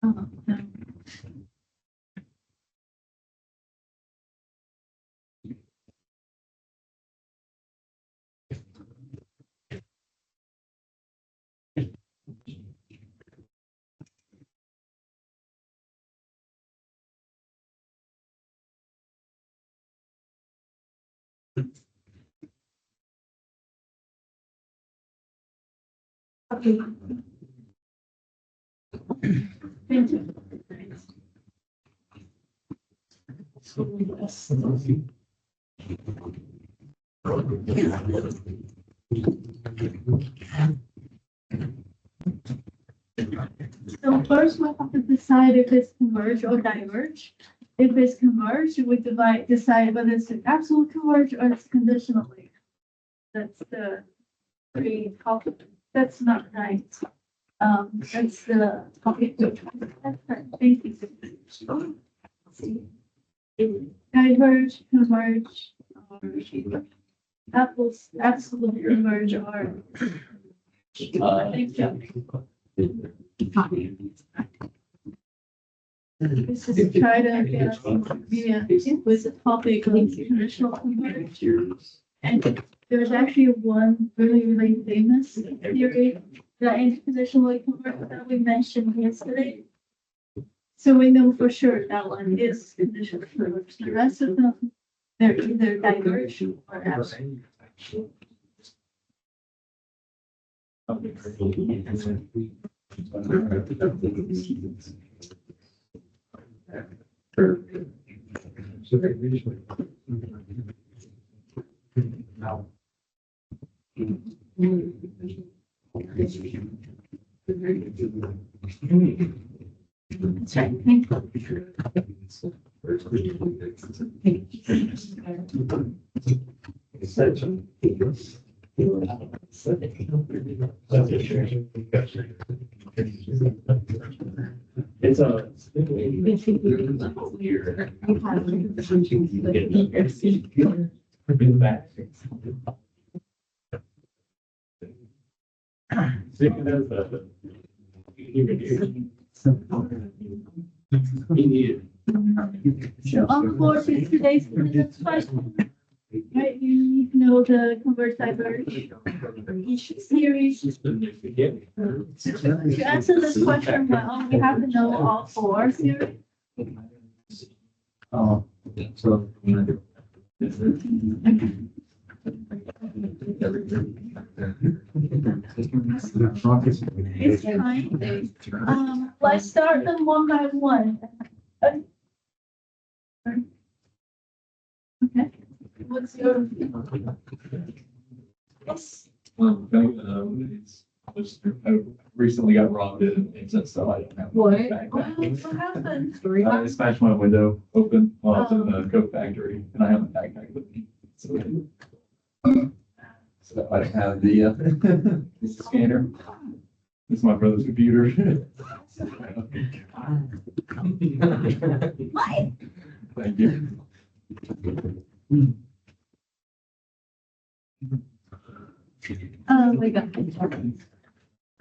Oh, no. Okay. Thank you. So first we have to decide if it's converge or diverge. If it's converge, we decide whether it's an absolute converge or it's conditionally. That's the three topic. That's not right. That's the topic. That's right. Thank you. See. Diverge, converge, or absolute converge or. Thank you. This is to try to get familiar with the topic of conditional converge. And there's actually one really famous theory that is conditionally converge that we mentioned yesterday. So we know for sure that one is conditional converge. The rest of them, they're either diverge or absolute. That's right. Thank It's So on the board for today's minutes question, right, you need to know the converse diverge each series. To answer this question well, we have to know all four series. It's fine. Let's start them one by one. Okay. What's your? Yes. I recently got robbed and so I don't have. What happened? I smashed my window open while I was in the Coke factory and I have a backpack with me. So I don't have the scanner. This is my brother's computer. What? Thank you.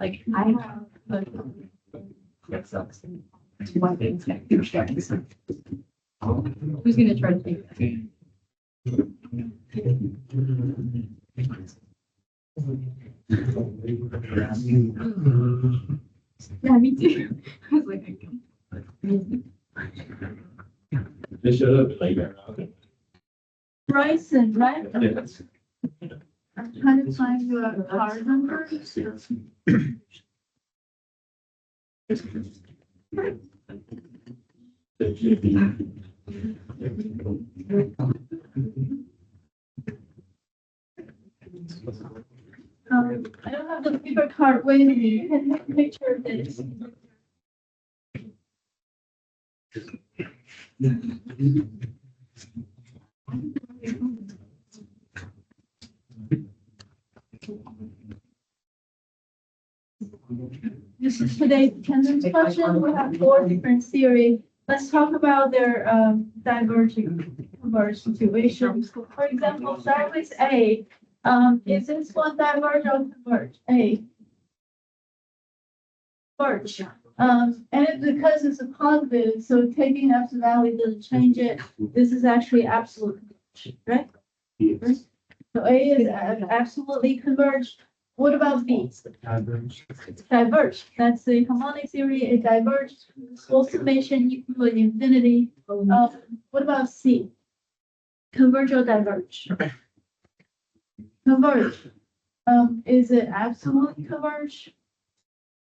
Like, Like I have. That sucks. One thing. Who's gonna try to take that? Yeah, me too. I was like, They showed up later. Bryson, right? Yes. I'm trying to find your card number. I don't have the paper card with me. You can take a picture of this. This is today's attendance question. We have 4 different series. Let's talk about their diverging converge situations. For example, start with A. Is this one diverge or converge? A. Converge. And because it's a positive, so taking absolute value doesn't change it. This is actually absolute converge, right? Yes. So A is absolutely converged. What about B? It's diverged. That's the harmonic theory. It diverged. Full summation equal to infinity. What about C? Converge or diverge? Converge. Is it absolutely converged?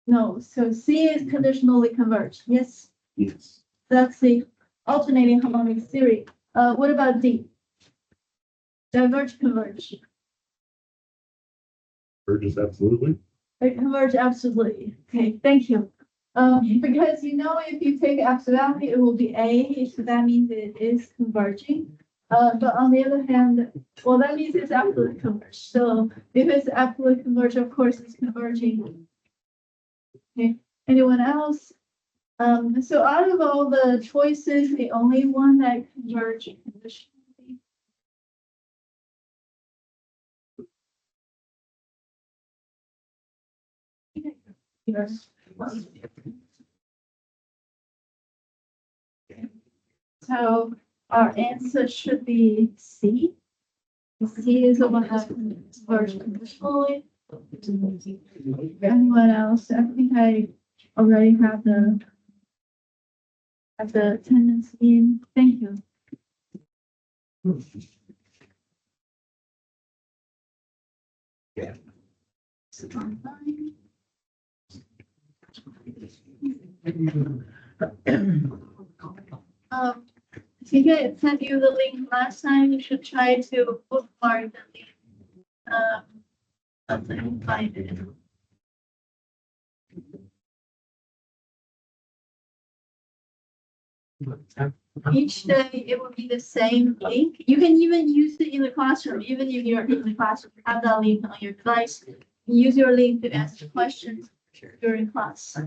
No. So C is conditionally converged. Yes. Yes. That's the alternating harmonic theory. What about D? Diverge, converge. Converges absolutely. They converge absolutely. Okay, thank you. Because you know, if you take absolute value, it will be A, so that means it is converging. But on the other hand, well, that means it's absolutely converged. So if it's absolutely converged, of course, it's converging. Okay, anyone else? So out of all the choices, the only one that converge conditionally. Yes. So our answer should be C. C is the one that converges conditionally. Anyone else? I think I already have the attendance in. Thank you. Yeah. If you get sent you the link last time, you should try to bookmark the link. Something find it. Each day it will be the same link. You can even use it in the classroom, even if you're in the classroom, have that link on your device. Use your link to answer questions during class. So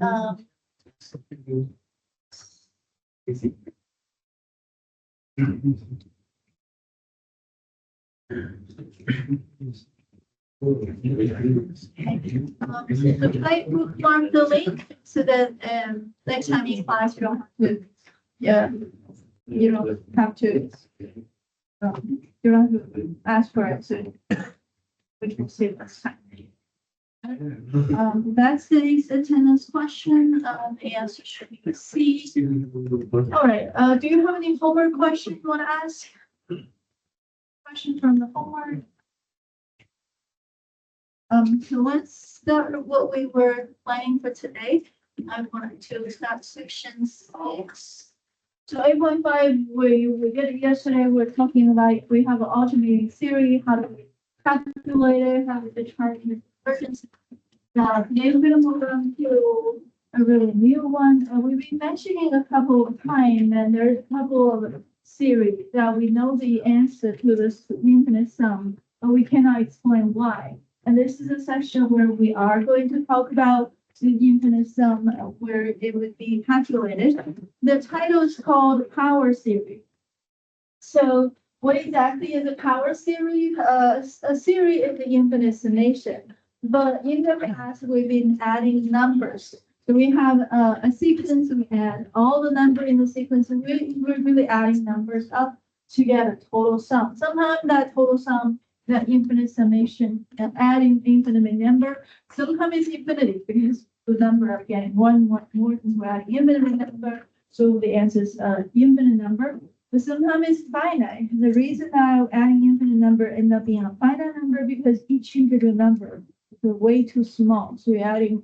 try to bookmark the link so that next time in class you don't have to, you don't have to, you don't have to ask for it. So which will save us time. That's today's attendance question. The answer should be C. All right. Do you have any homework questions you want to ask? Question from the homework. So let's start with what we were planning for today. I wanted to start section 6. So 8.5, we did it yesterday. We're talking about if we have an alternating theory, how do we calculate it, how do we determine the convergence. Now, today we're going to move on to a really new one. We've been mentioning a couple of times, and there's a couple of series that we know the answer to this infinite sum, but we cannot explain why. And this is a section where we are going to talk about the infinite sum, where it would be calculated. The title is called Power Theory. So what exactly is a power series? A series is the infinite summation. But in the past, we've been adding numbers. So we have a sequence, we add all the number in the sequence, and we're really adding numbers up to get a total sum. Sometimes that total sum, that infinite summation, and adding infinite number, sometimes it's infinity because the number are getting more, and we're adding infinite number. So the answer is infinite number. But sometimes it's finite. The reason that adding infinite number end up being a finite number because each individual number is way too small. So we're adding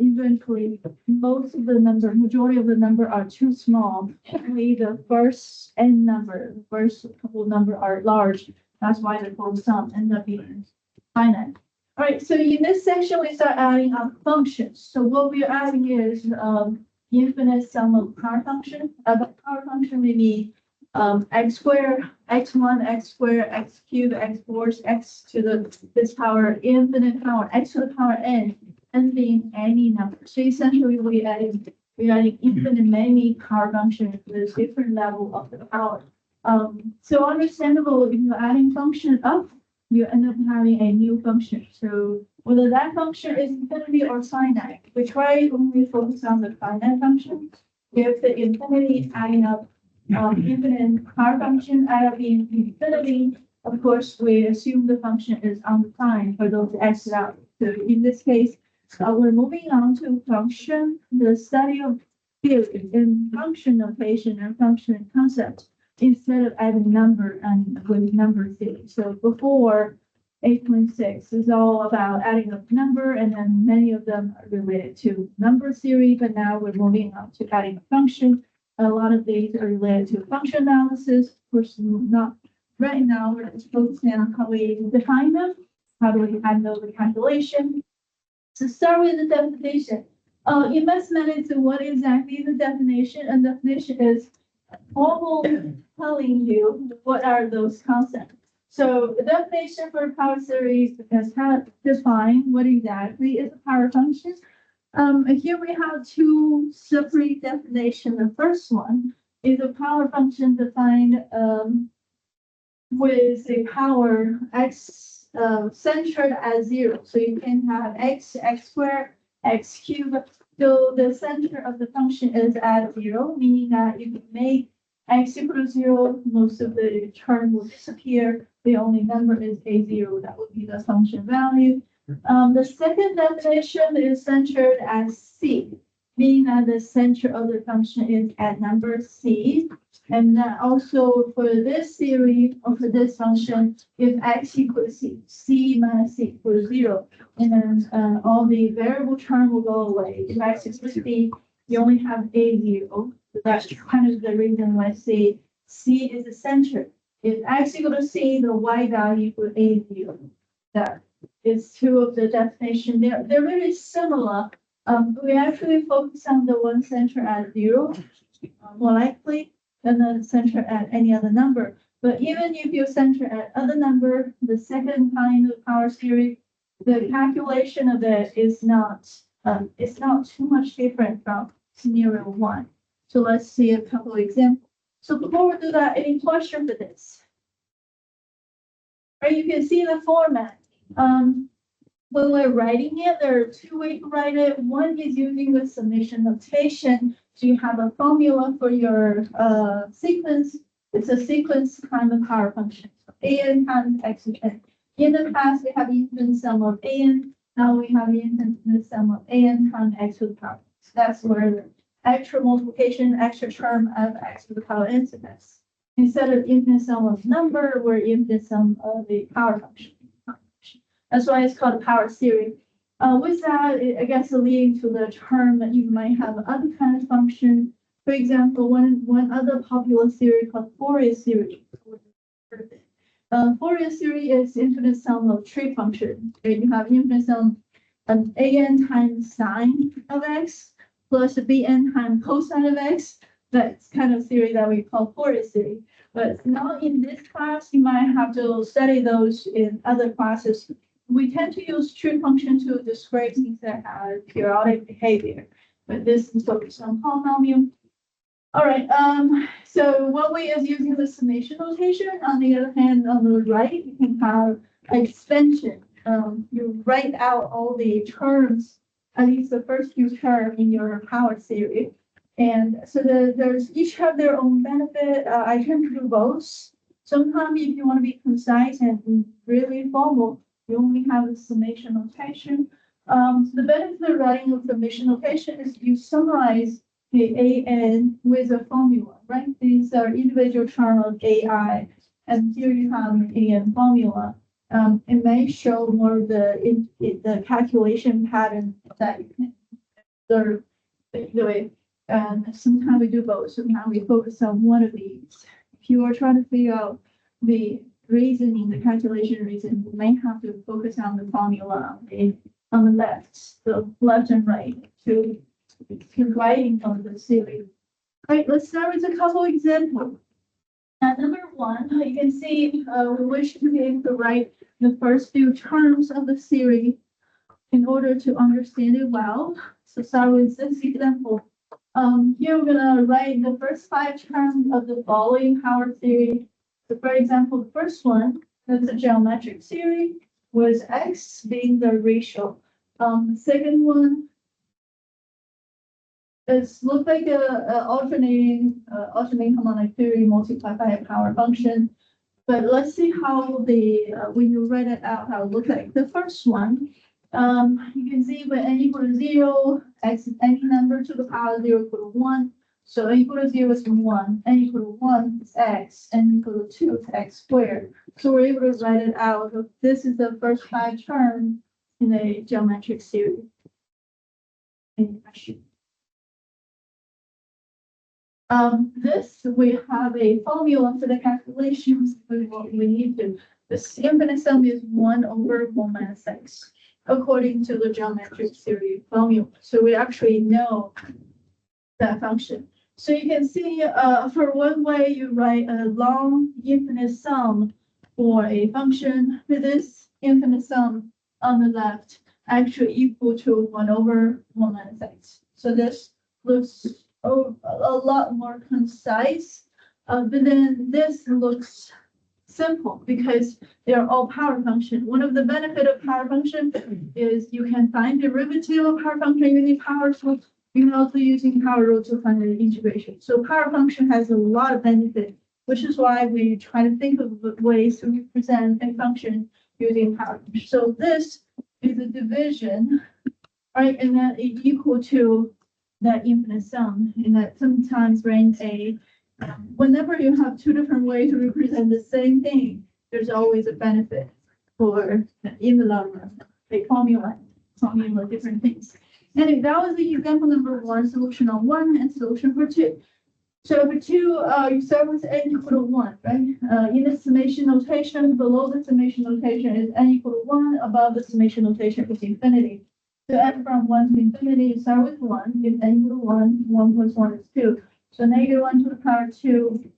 eventually most of the number, majority of the number are too small. Only the first n number, the first couple of number are large. That's why the total sum end up being finite. All right, so in this section, we start adding up functions. So what we're adding is infinite sum of power function. Power function we need x squared, x1, x squared, x cubed, x fourth, x to this power, infinite power, x to the power n being any number. So essentially we're adding infinite many power functions with different level of the power. So understandable, if you're adding function up, you end up having a new function. So whether that function is infinity or finite, we try only focus on the finite function. If the infinity adding up infinite power function add up in infinity, of course, we assume the function is undefined for those x values. So in this case, we're moving on to function, the study of theory in function notation and function concept instead of adding number and with number theory. So before 8.6 is all about adding up number, and then many of them are related to number theory, but now we're moving on to adding a function. A lot of these are related to function analysis. Of course, not right now. We're just focusing on how we define them, how do we handle the calculation. So start with the definition. Investment is what exactly the definition, and definition is almost telling you what are those concepts. So the definition for power series is how to define what exactly is a power function. Here we have two separate definitions. The first one is a power function defined with a power x centered at 0. So you can have x squared, x cubed. So the center of the function is at 0, meaning that you can make x equal to 0, most of the term will disappear. The only number is a0. That would be the function value. The second definition is centered at C, meaning that the center of the function is at number C. And also for this theory or for this function, if x equals C, C minus C equals 0, and then all the variable term will go away. If x equals C, you only have a0. So that's kind of the reason why C is the center. If x equals to C, the y value equals a0. That is two of the definition. They're really similar. We actually focus on the one center at 0, more likely than the center at any other number. But even if you center at other number, the second kind of power series, the calculation of it is not too much different from scenario 1. So let's see a couple of examples. So before we do that, any question for this? Right, you can see the format. When we're writing it, there are two ways to write it. One is using the summation notation. So you have a formula for your sequence. It's a sequence kind of power function. So an times x to n. In the past, we have infinite sum of an. Now we have infinite sum of an times x to the power. So that's where the extra multiplication, extra term of x to the power n is. Instead of infinite sum of number, we're infinite sum of the power function. That's why it's called a power series. With that, I guess leading to the term that you might have other kind of function. For example, one other popular series called Fourier series. Fourier series is infinite sum of trig function. You have infinite sum of an times sine of x plus bn times cosine of x. That's kind of theory that we call Fourier series. But not in this class, you might have to study those in other classes. We tend to use trig function to describe things that have periodic behavior, but this is focused on polynomial. All right, so one way is using the summation notation. On the other hand, on the right, you can have expansion. You write out all the terms, at least the first few terms in your power series. And so there's each have their own benefit. I tend to do both. Sometimes if you want to be concise and really formal, you only have the summation notation. The benefit of writing a summation notation is you summarize the AN with a formula, right? These are individual terms of AI, and here you have an AN formula. It may show more the calculation pattern that you can observe the way. And sometimes we do both. Sometimes we focus on one of these. If you are trying to figure out the reasoning, the calculation reason, you may have to focus on the formula on the left, the left and right to writing of the series. All right, let's start with a couple examples. Number one, you can see we wish to be able to write the first few terms of the series in order to understand it well. So start with this example. Here we're gonna write the first 5 terms of the following power series. So for example, the first one, that's a geometric series with x being the ratio. The second one it's look like a alternating harmonic theory multiplied by a power function. But let's see how when you write it out, how it looks like. The first one, you can see when n equal to 0, x is any number to the power 0 equal to 1. So n equal to 0 is 1, n equal to 1 is x, n equal to 2 is x squared. So we're able to write it out. This is the first 5 terms in a geometric series. Any question? This, we have a formula for the calculations, but what we need to, the infinite sum is 1 over 1 minus x, according to the geometric series formula. So we actually know that function. So you can see, for one way, you write a long infinite sum for a function with this infinite sum on the left actually equal to 1 over 1 minus x. So this looks a lot more concise, but then this looks simple because they're all power function. One of the benefit of power function is you can find derivative of power function using power rule. You can also using power rule to find the integration. So power function has a lot of benefit, which is why we try to think of ways to represent a function using power. So this is a division, right? And then it equal to that infinite sum, and that sometimes brings whenever you have 2 different ways to represent the same thing, there's always a benefit for in the long run, a formula different things. Anyway, that was the example number 1, solution on 1 and solution for 2. So for 2, you start with n equal to 1, right? In the summation notation, below the summation notation is n equal to 1, above the summation notation is infinity. So n from 1 to infinity, you start with 1. If n equal to 1, 1 plus 1 is 2. So negative 1 to the power 2,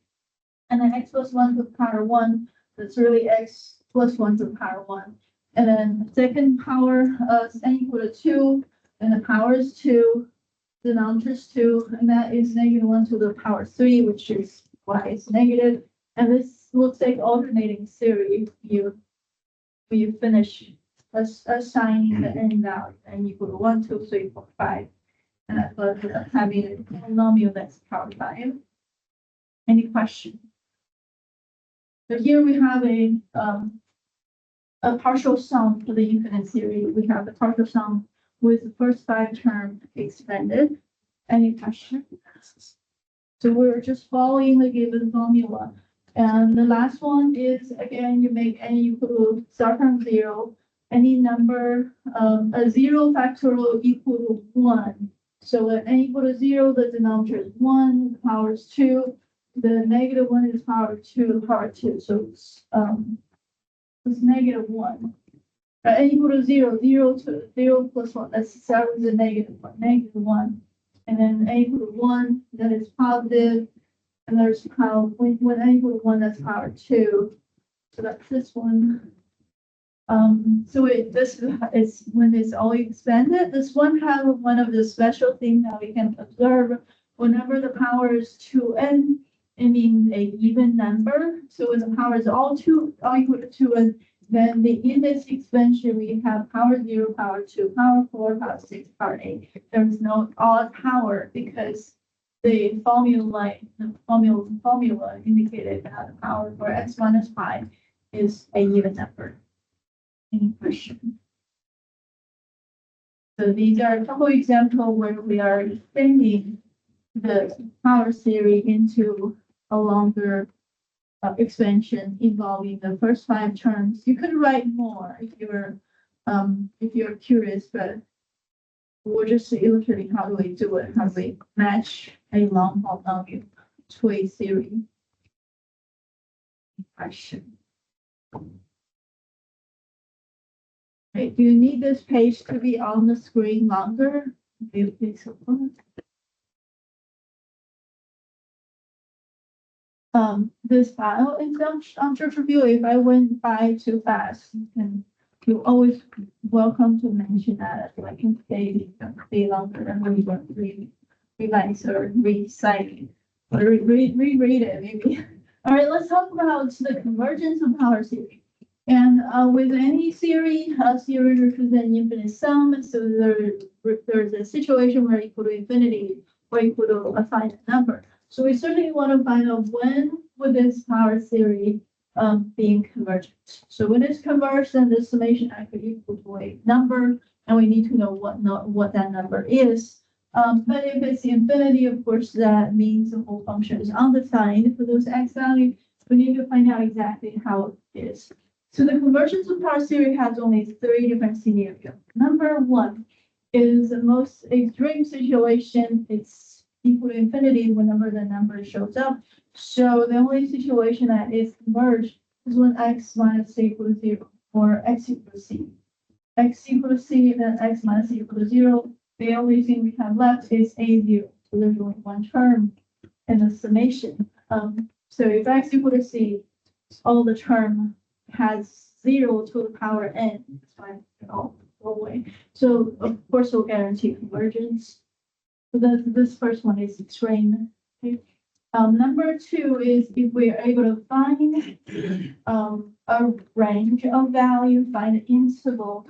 and then x plus 1 to the power 1. That's really x plus 1 to the power 1. And then second power, n equal to 2, and the power is 2, the denominator is 2, and that is negative 1 to the power 3, which is y is negative. And this looks like alternating series. You finish assigning the n value, n equal to 1, 2, 3, 4, 5. And that's what having a polynomial that's power 5. Any question? So here we have a partial sum for the infinite series. We have the partial sum with the first 5 terms expanded. Any question? So we're just following the given formula. And the last one is, again, you make n equal to start from 0. Any number, a 0 factorial equal to 1. So when n equal to 0, the denominator is 1, the power is 2. The negative 1 is power 2, power 2. So it's negative 1. N equal to 0, 0 to 0 plus 1. Let's start with the negative 1. And then n equal to 1, that is positive. And there's power, when n equal to 1, that's power 2. So that's this one. So this is when it's all expanded. This one have one of the special things that we can observe whenever the power is 2n, it means a even number. So when the power is all equal to 2n, then in this expansion, we have power 0, power 2, power 4, power 6, power 8. There is no odd power because the formula indicated that the power for x minus 5 is a even number. Any question? So these are a couple examples where we are extending the power series into a longer expansion involving the first 5 terms. You could write more if you're curious, but we're just illustrating how do we do it, how do we match a long polynomial to a series. Question. Okay, do you need this page to be on the screen longer? This file is on church review. If I went by too fast, you're always welcome to mention that. I can stay longer and revise or recite or reread it maybe. All right, let's talk about the convergence of power series. And with any series, series represents infinite sum. So there's a situation where equal to infinity or equal to a finite number. So we certainly want to find out when would this power series being convergent. So when it's converged, then the summation actually equal to a number, and we need to know what that number is. But if it's infinity, of course, that means the whole function is undefined for those x values. We need to find out exactly how it is. So the convergence of power series has only 3 different scenarios. Number 1 is the most extreme situation. It's equal to infinity whenever the number shows up. So the only situation that is converged is when x minus c equal to 0 or x equal to c. X equal to c, then x minus c equal to 0. The only thing we have left is a0. So there's only one term in the summation. So if x equal to c, all the term has 0 to the power n. That's why it all go away. So of course we'll guarantee convergence. So this first one is extreme. Okay. Number 2 is if we are able to find a range of value, find an interval,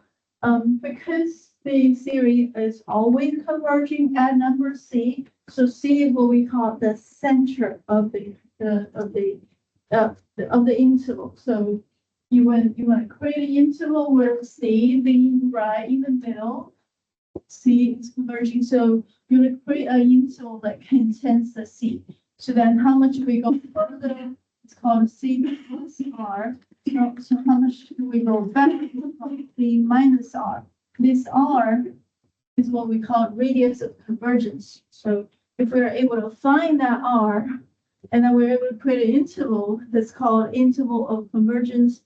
because the series is always converging at number c. So c is what we call the center of the interval. So you want to create an interval where c being right in the middle. C is converging, so you want to create an interval that contains the c. So then how much we go further, it's called c plus r. So how much do we go back? C minus r. This r is what we call radius of convergence. So if we're able to find that r, and then we're able to create an interval that's called interval of convergence,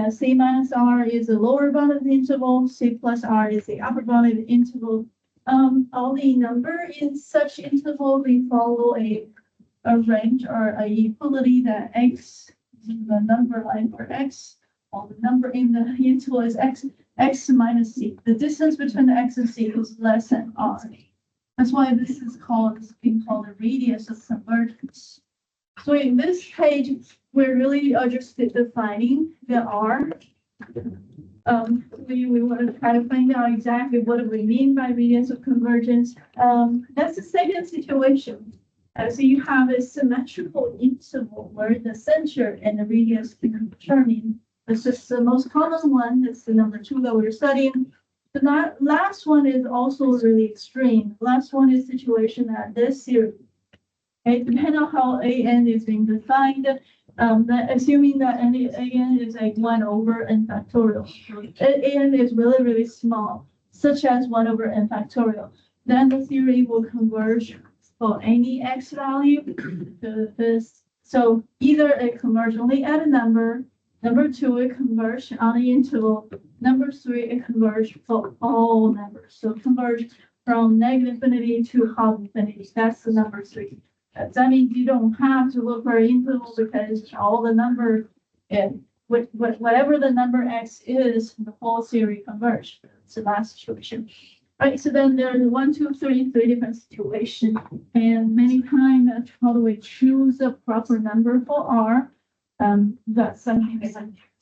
c minus r is the lower bound of the interval, c plus r is the upper bound of the interval. All the number in such interval, we follow a range or a equality that x is the number line for x. All the number in the interval is x minus c. The distance between the x and c is less than r. That's why this is being called the radius of convergence. So in this page, we're really just defining the r. We want to try to find out exactly what do we mean by radius of convergence. That's the second situation. So you have a symmetrical interval where the center and the radius can determine. This is the most common one. It's the number 2 that we're studying. The last one is also really extreme. Last one is situation that this series. Okay, depending on how an is being defined, assuming that an is like 1 over n factorial. An is really, really small, such as 1 over n factorial. Then the theory will converge for any x value to this. So either it converges only at a number. Number 2, it converges on the interval. Number 3, it converges for all numbers. So converge from negative infinity to half infinity. That's the number 3. That means you don't have to look for an interval because all the number, whatever the number x is, the whole series converge. It's the last situation. Right, so then there's one, two, three different situations. And many times that's how do we choose a proper number for R? That's something that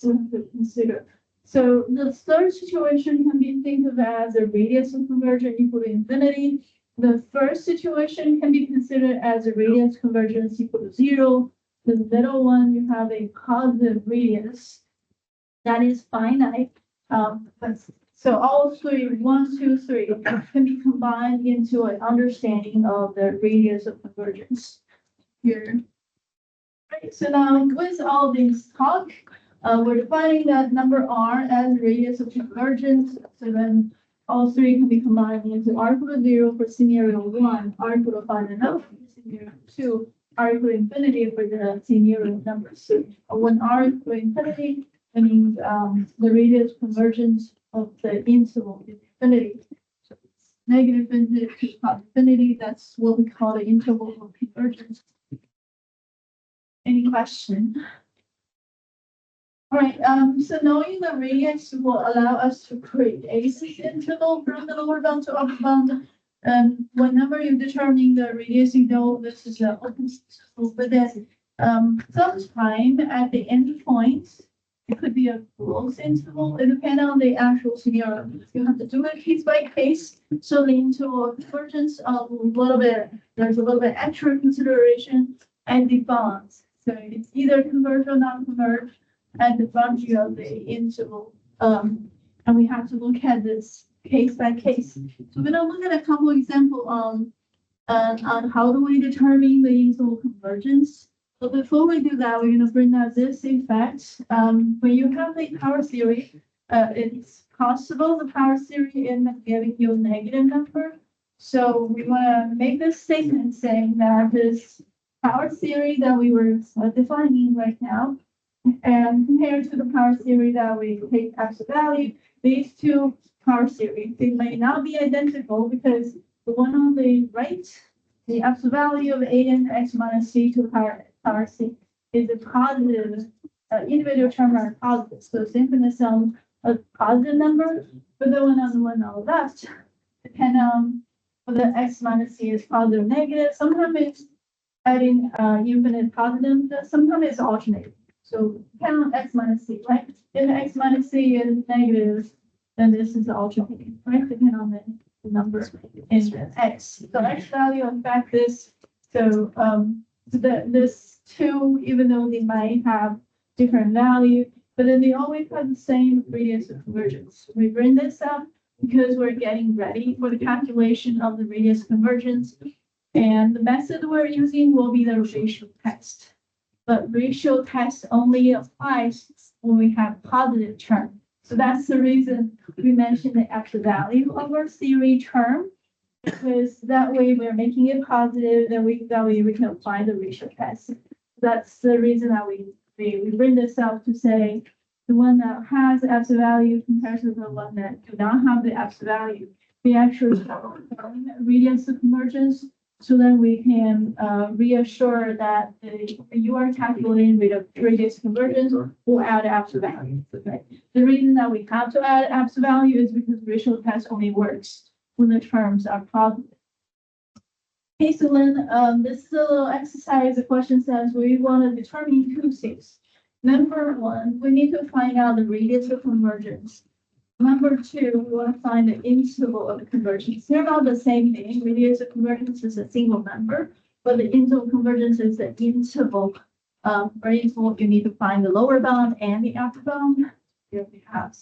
we have to consider. So the third situation can be think of as a radius of convergence equal to infinity. The first situation can be considered as a radius convergence equal to 0. The middle one, you have a positive radius that is finite. So all three, 1, 2, 3, can be combined into an understanding of the radius of convergence here. Right, so now with all these talk, we're defining that number R as radius of convergence. So then all three can be combined into R equal to 0 for scenario 1, R equal to 5 and up for scenario 2, R equal to infinity for the scenario number 2. When R equal to infinity, that means the radius convergence of the interval is infinity. So it's negative infinity to infinity. That's what we call the interval of convergence. Any question? All right, so knowing the radius will allow us to create a interval from the lower bound to upper bound. Whenever you determine the radius, you know this is an open interval, but then sometime at the end point, it could be a closed interval. It depends on the actual scenario. You have to do it case by case. So the interval of convergence, there's a little bit extra consideration and the bounds. So it's either converge or not converge at the boundary of the interval. And we have to look at this case by case. So we're gonna look at a couple examples on how do we determine the interval convergence. So before we do that, we're going to bring out this effect. When you have the power theory, it's possible the power theory ends up giving you a negative number. So we want to make this statement saying that this power theory that we were defining right now, and compared to the power theory that we take as a value, these two power theories, they may not be identical because the one on the right, the absolute value of an x minus c to the power c is a positive, individual term are positive. So it's infinite sum of positive number, but the one on the left, depending on whether x minus c is positive or negative. Sometimes it's adding infinite positive, sometimes it's alternating. So depending on x minus c, right? If x minus c is negative, then this is alternating, right? Depending on the number in x. So x value affect this. So this two, even though they might have different value, but then they always have the same radius of convergence. We bring this up because we're getting ready for the calculation of the radius convergence. And the method we're using will be the ratio test. But ratio test only applies when we have positive term. So that's the reason we mentioned the absolute value of our theory term, because that way we're making it positive, then we can apply the ratio test. That's the reason that we bring this up to say the one that has the absolute value compared to the one that do not have the absolute value. We actually radius of convergence, so then we can reassure that you are calculating radius convergence will add absolute value. Okay. The reason that we have to add absolute value is because ratio test only works when the terms are positive. Okay, so then this is a little exercise. The question says we want to determine two things. Number one, we need to find out the radius of convergence. Number two, we want to find the interval of the convergence. They're about the same thing. Radius of convergence is a single number, but the interval convergence is the interval. For interval, you need to find the lower bound and the upper bound. Here we have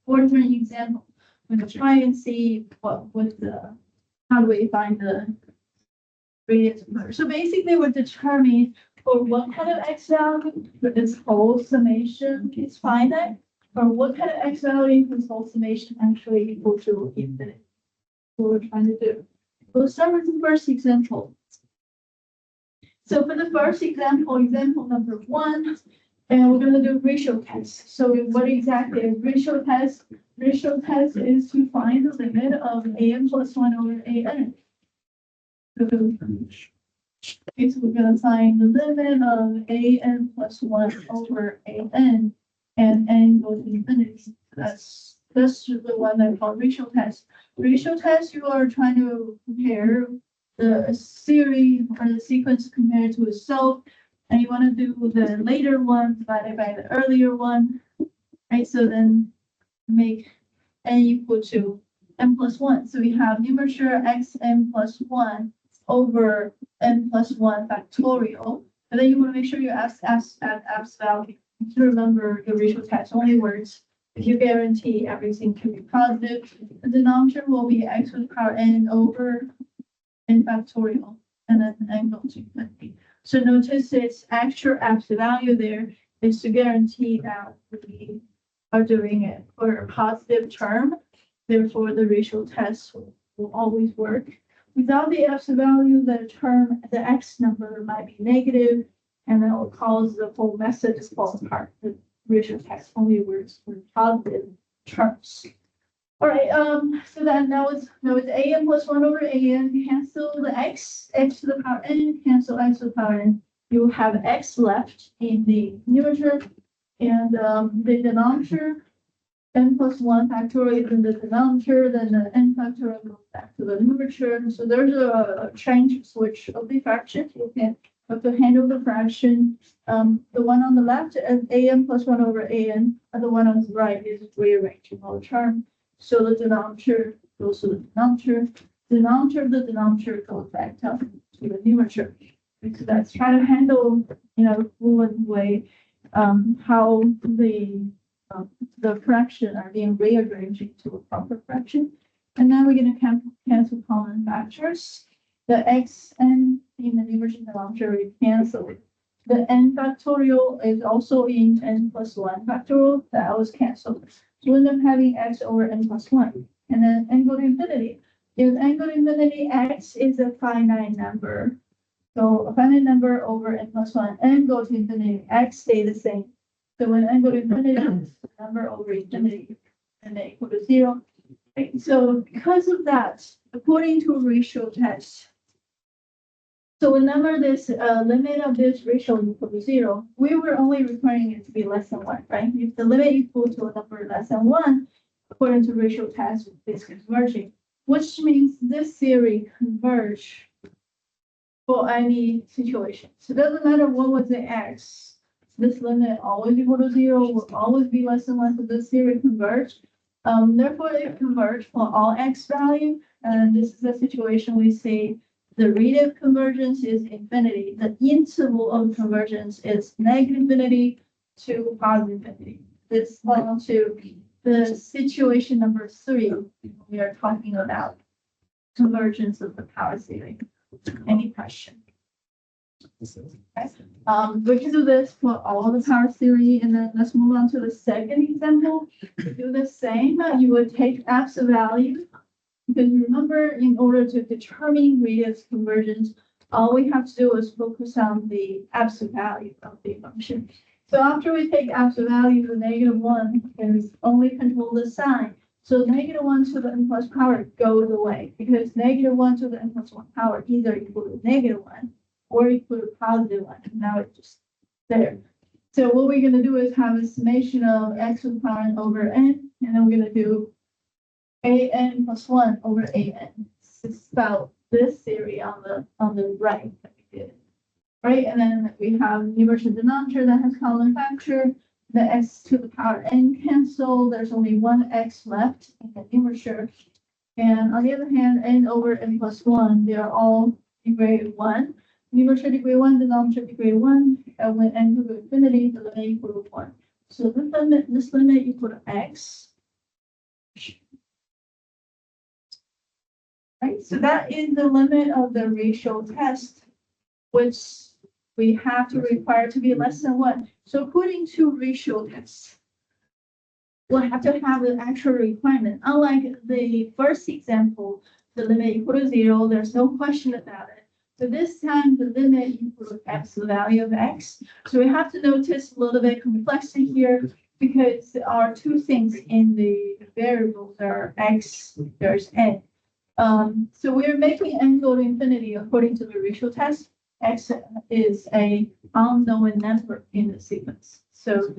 four different examples. We're going to try and see how do we find the radius of convergence. So basically, we're determining for what kind of x value for this whole summation is finite, or what kind of x value this whole summation actually equal to infinite. What we're trying to do. We'll start with the first example. So for the first example number 1, and we're going to do ratio test. So what exactly is ratio test? Ratio test is to find the limit of an plus 1 over an. Okay, so we're going to find the limit of an plus 1 over an, and n goes to infinity. That's That's the one that called ratio test. Ratio test, you are trying to compare the series or the sequence compared to itself. And you want to do the later one divided by the earlier one, right? So then make n equal to n plus one. So we have numerator xn plus one over n plus one factorial. And then you want to make sure you add abs value. To remember the ratio test only works if you guarantee everything to be positive. The denominator will be x to the power n over n factorial, and then n goes to infinity. So notice its actual absolute value there is to guarantee that we are doing it for a positive term. Therefore, the ratio test will always work. Without the absolute value, the term, the x number might be negative, and that will cause the whole method to fall apart. The ratio test only works for positive terms. All right, so then now it's an plus one over an, cancel the x to the power n, cancel x to the power n. You will have x left in the numerator, and the denominator, n plus one factorial is in the denominator, then the n factorial goes back to the numerator. So there's a change switch of the fraction. You can have to handle the fraction. The one on the left is an plus one over an, and the one on the right is rearranging all the term. So the denominator goes to the denominator. The denominator goes back to the numerator. So that's trying to handle, fluent way, how the fraction are being rearranged into a proper fraction. And now we're going to cancel common factors. The x n in the numerator and denominator we cancel it. The n factorial is also in n plus one factorial. That was canceled. So we end up having x over n plus one. And then n go to infinity. If n go to infinity, x is a finite number. So a finite number over n plus one, n go to infinity, x stay the same. So when n go to infinity, it's the number over infinity, and then equal to zero. Right? So because of that, according to a ratio test, so whenever this limit of this ratio equal to zero, we were only requiring it to be less than one, right? If the limit equal to a number less than one, according to ratio test, it's converging, which means this theory converge for any situation. So it doesn't matter what was the x, this limit always equal to zero, will always be less than one, so this theory converge. Therefore, it converge for all x value, and this is the situation we see. The rate of convergence is infinity. The interval of convergence is negative infinity to positive infinity. This belongs to the situation number 3. We are talking about convergence of the power theory. Any question? Okay. Because of this for all the power theory, and then let's move on to the second example. Do the same. You would take absolute value. Because remember, in order to determine radius convergence, all we have to do is focus on the absolute value of the function. So after we take absolute value, the -1 can only control the sign. So -1 to the n plus power goes away, because -1 to the n plus 1 power either equal to -1 or equal to +1. Now it's just there. So what we're going to do is have a summation of x to the power n over n, and then we're going to do an plus 1 over an. It's about this theory on the right that we did, right? And then we have numerator denominator that has common factor. The x to the power n cancel. There's only one x left in the numerator. And on the other hand, n over n plus 1, they are all degree 1. Numerator degree 1, denominator degree 1. And when n goes to infinity, the limit equal to 1. So this limit equal to x. Right, so that is the limit of the ratio test, which we have to require to be less than 1. So according to ratio tests, we'll have to have an actual requirement. Unlike the first example, the limit equal to 0, there's no question about it. So this time the limit equal to x, the value of x. So we have to notice a little bit complexity here, because there are two things in the variables. There are x, there's n. So we're making n go to infinity according to the ratio test. X is a unknown number in the sequence. So,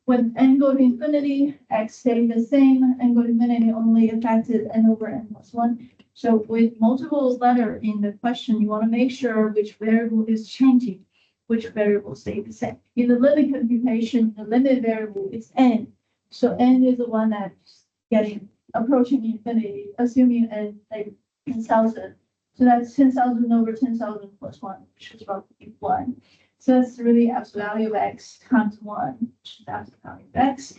when n go to infinity, x staying the same, n go to infinity only affected n over n plus one. So with multiple letter in the question, you want to make sure which variable is changing, which variable stay the same. In the limit computation, the limit variable is n. So n is the one that's approaching infinity, assuming n like 10,000. So that's 10,000 over 10,000 plus one, which is roughly one. So that's really absolute value of x times one, which is absolute value of x.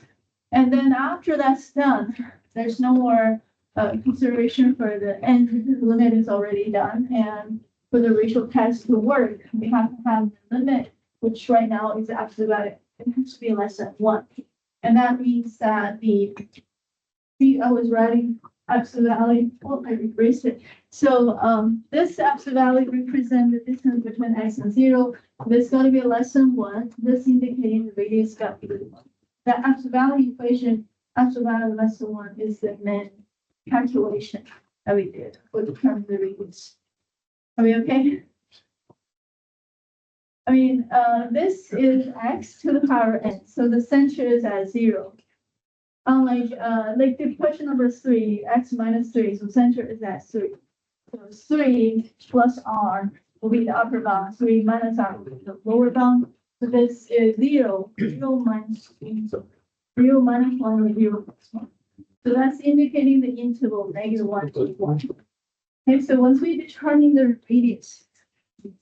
And then after that's done, there's no more consideration for the n. The limit is already done. And for the ratio test to work, we have to have the limit, which right now is absolute value. It has to be less than one. And that means that I was writing absolute value. Oh, I erased it. So this absolute value represents the distance between x and 0. This is going to be less than 1. This indicating the radius got to be 1. The absolute value equation, absolute value less than 1 is the main calculation that we did for determining the radius. Are we okay? I mean, this is x to the power n. So the center is at 0. Unlike like the question number 3, x minus 3, so center is at 3. So 3 plus r will be the upper bound, 3 minus r will be the lower bound. So this is 0, 0 minus 0 minus 1 or 0 plus 1. So that's indicating the interval -1 to 1. Okay, so once we determine the radius,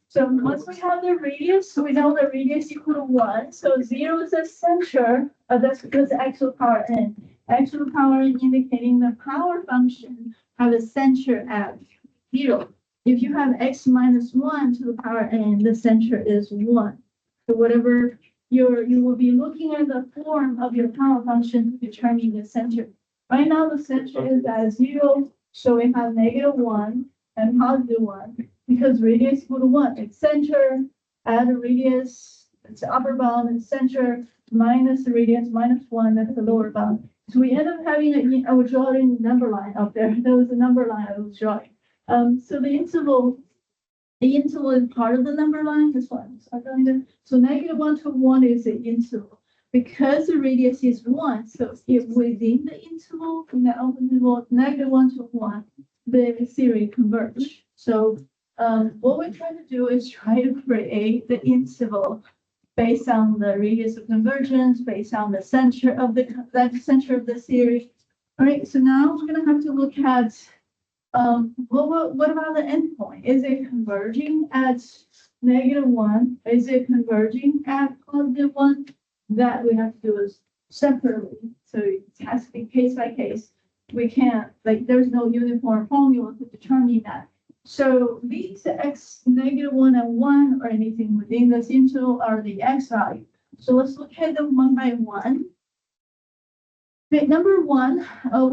so once we have the radius, we know the radius equal to 1. So 0 is the center. That's x to the power n. X to the power n indicating the power function have a center at 0. If you have x minus 1 to the power n, the center is 1. So whatever you will be looking at the form of your power function to determine the center. Right now the center is at 0. So we have -1 and +1. Because radius equal to 1, it's center, add a radius, it's the upper bound, and center minus the radius minus 1, that's the lower bound. So we end up having I was drawing a number line up there. There was a number line I was drawing. So the interval is part of the number line. This one. So -1 to 1 is the interval. Because the radius is 1, so if within the interval, in the open interval, -1 to 1, the theory converge. So what we're trying to do is try to create the interval based on the radius of convergence, based on the center of the center of the series. All right, so now we're going to have to look at what about the endpoint? Is it converging at -1? Is it converging at +1? That we have to do is separately. So it has to be case by case. We can't, like, there's no uniform formula to determine that. So these x -1 and 1 or anything within this interval are the x value. So let's look at them one by one. Okay, number 1,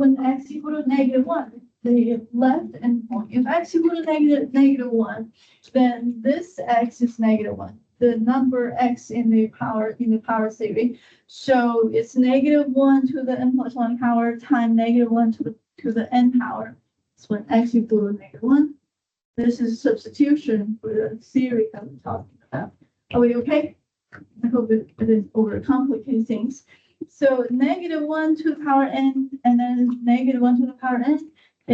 when x equal to -1, the left endpoint. If x equal to -1, then this x is -1. The number x in the power series. So it's -1 to the n plus 1 power times -1 to the n power. That's when x equal to -1. This is substitution for the theory that we're talking about. Are we okay? I hope it didn't overcomplicate things. So -1 to the power n and then -1 to the power n.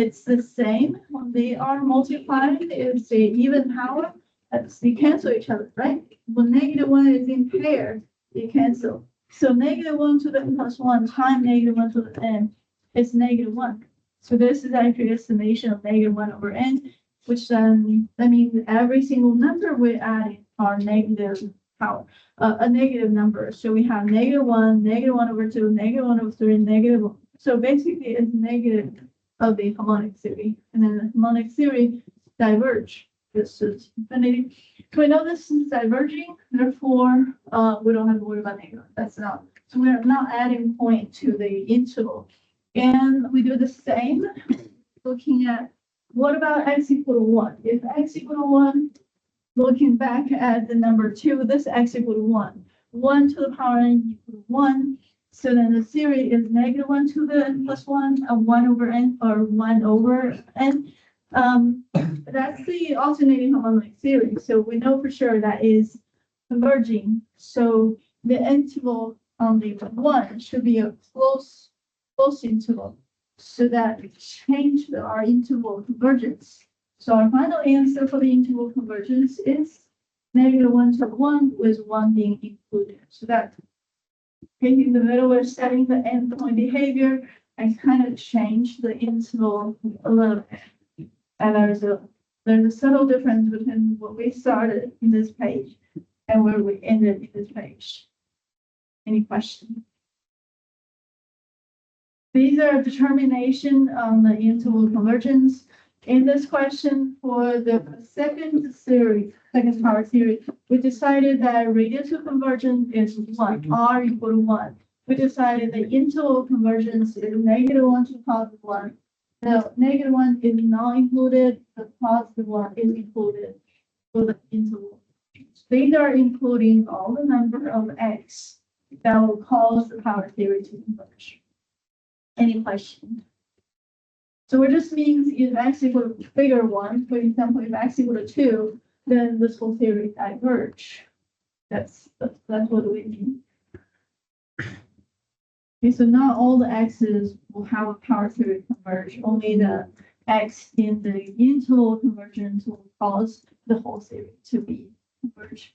It's the same. When they are multiplied, it's the even power. They cancel each other, right? When -1 is in pair, they cancel. So -1 to the n plus 1 times -1 to the n is -1. So this is actually a summation of -1 over n, which then, that means every single number we're adding are negative power, a negative number. So we have -1, -1 over 2, -1 over 3, -1. So basically it's negative of the harmonic theory. And then the harmonic theory diverge. This is infinity. So we know this is diverging, therefore we don't have to worry about negative. That's not. So we're not adding point to the interval. And we do the same, looking at what about x equal to 1? If x equal to 1, looking back at the number 2, this x equal to 1. 1 to the power n equal to 1. So then the theory is -1 to the n plus 1, a 1 over n, or 1 over n. That's the alternating harmonic theory. So we know for sure that is converging. So the interval on the one should be a close interval, so that we change our interval convergence. So our final answer for the interval convergence is -1 to 1 with 1 being included. So that in the middle, we're setting the endpoint behavior and kind of change the interval a little bit. And there's a subtle difference between what we started in this page and where we ended in this page. Any questions? These are determination on the interval convergence. In this question for the second power series, we decided that radius of convergence is 1, r equal to 1. We decided the interval convergence is -1 to +1. The -1 is not included, the +1 is included for the interval. These are including all the number of x that will cause the power theory to converge. Any questions? So it just means if x equal to bigger 1, for example, if x equal to 2, then this whole theory diverge. That's what we mean. Okay, so not all the x's will have a power theory converge. Only the x in the interval convergence will cause the whole theory to be converged.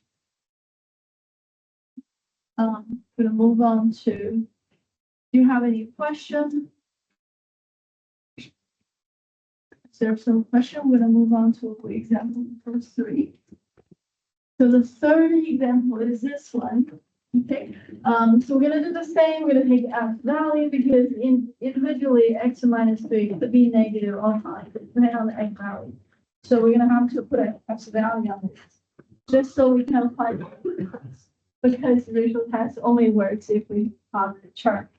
Gonna move on to, do you have any questions? Is there some question? We're gonna move on to example number 3. So the third example is this one. Okay, so we're gonna do the same. We're gonna take x value because individually x minus 3 could be negative or positive depending on the x value. So we're gonna have to put an x value on this just so we can apply because the racial test only works if we have the chart.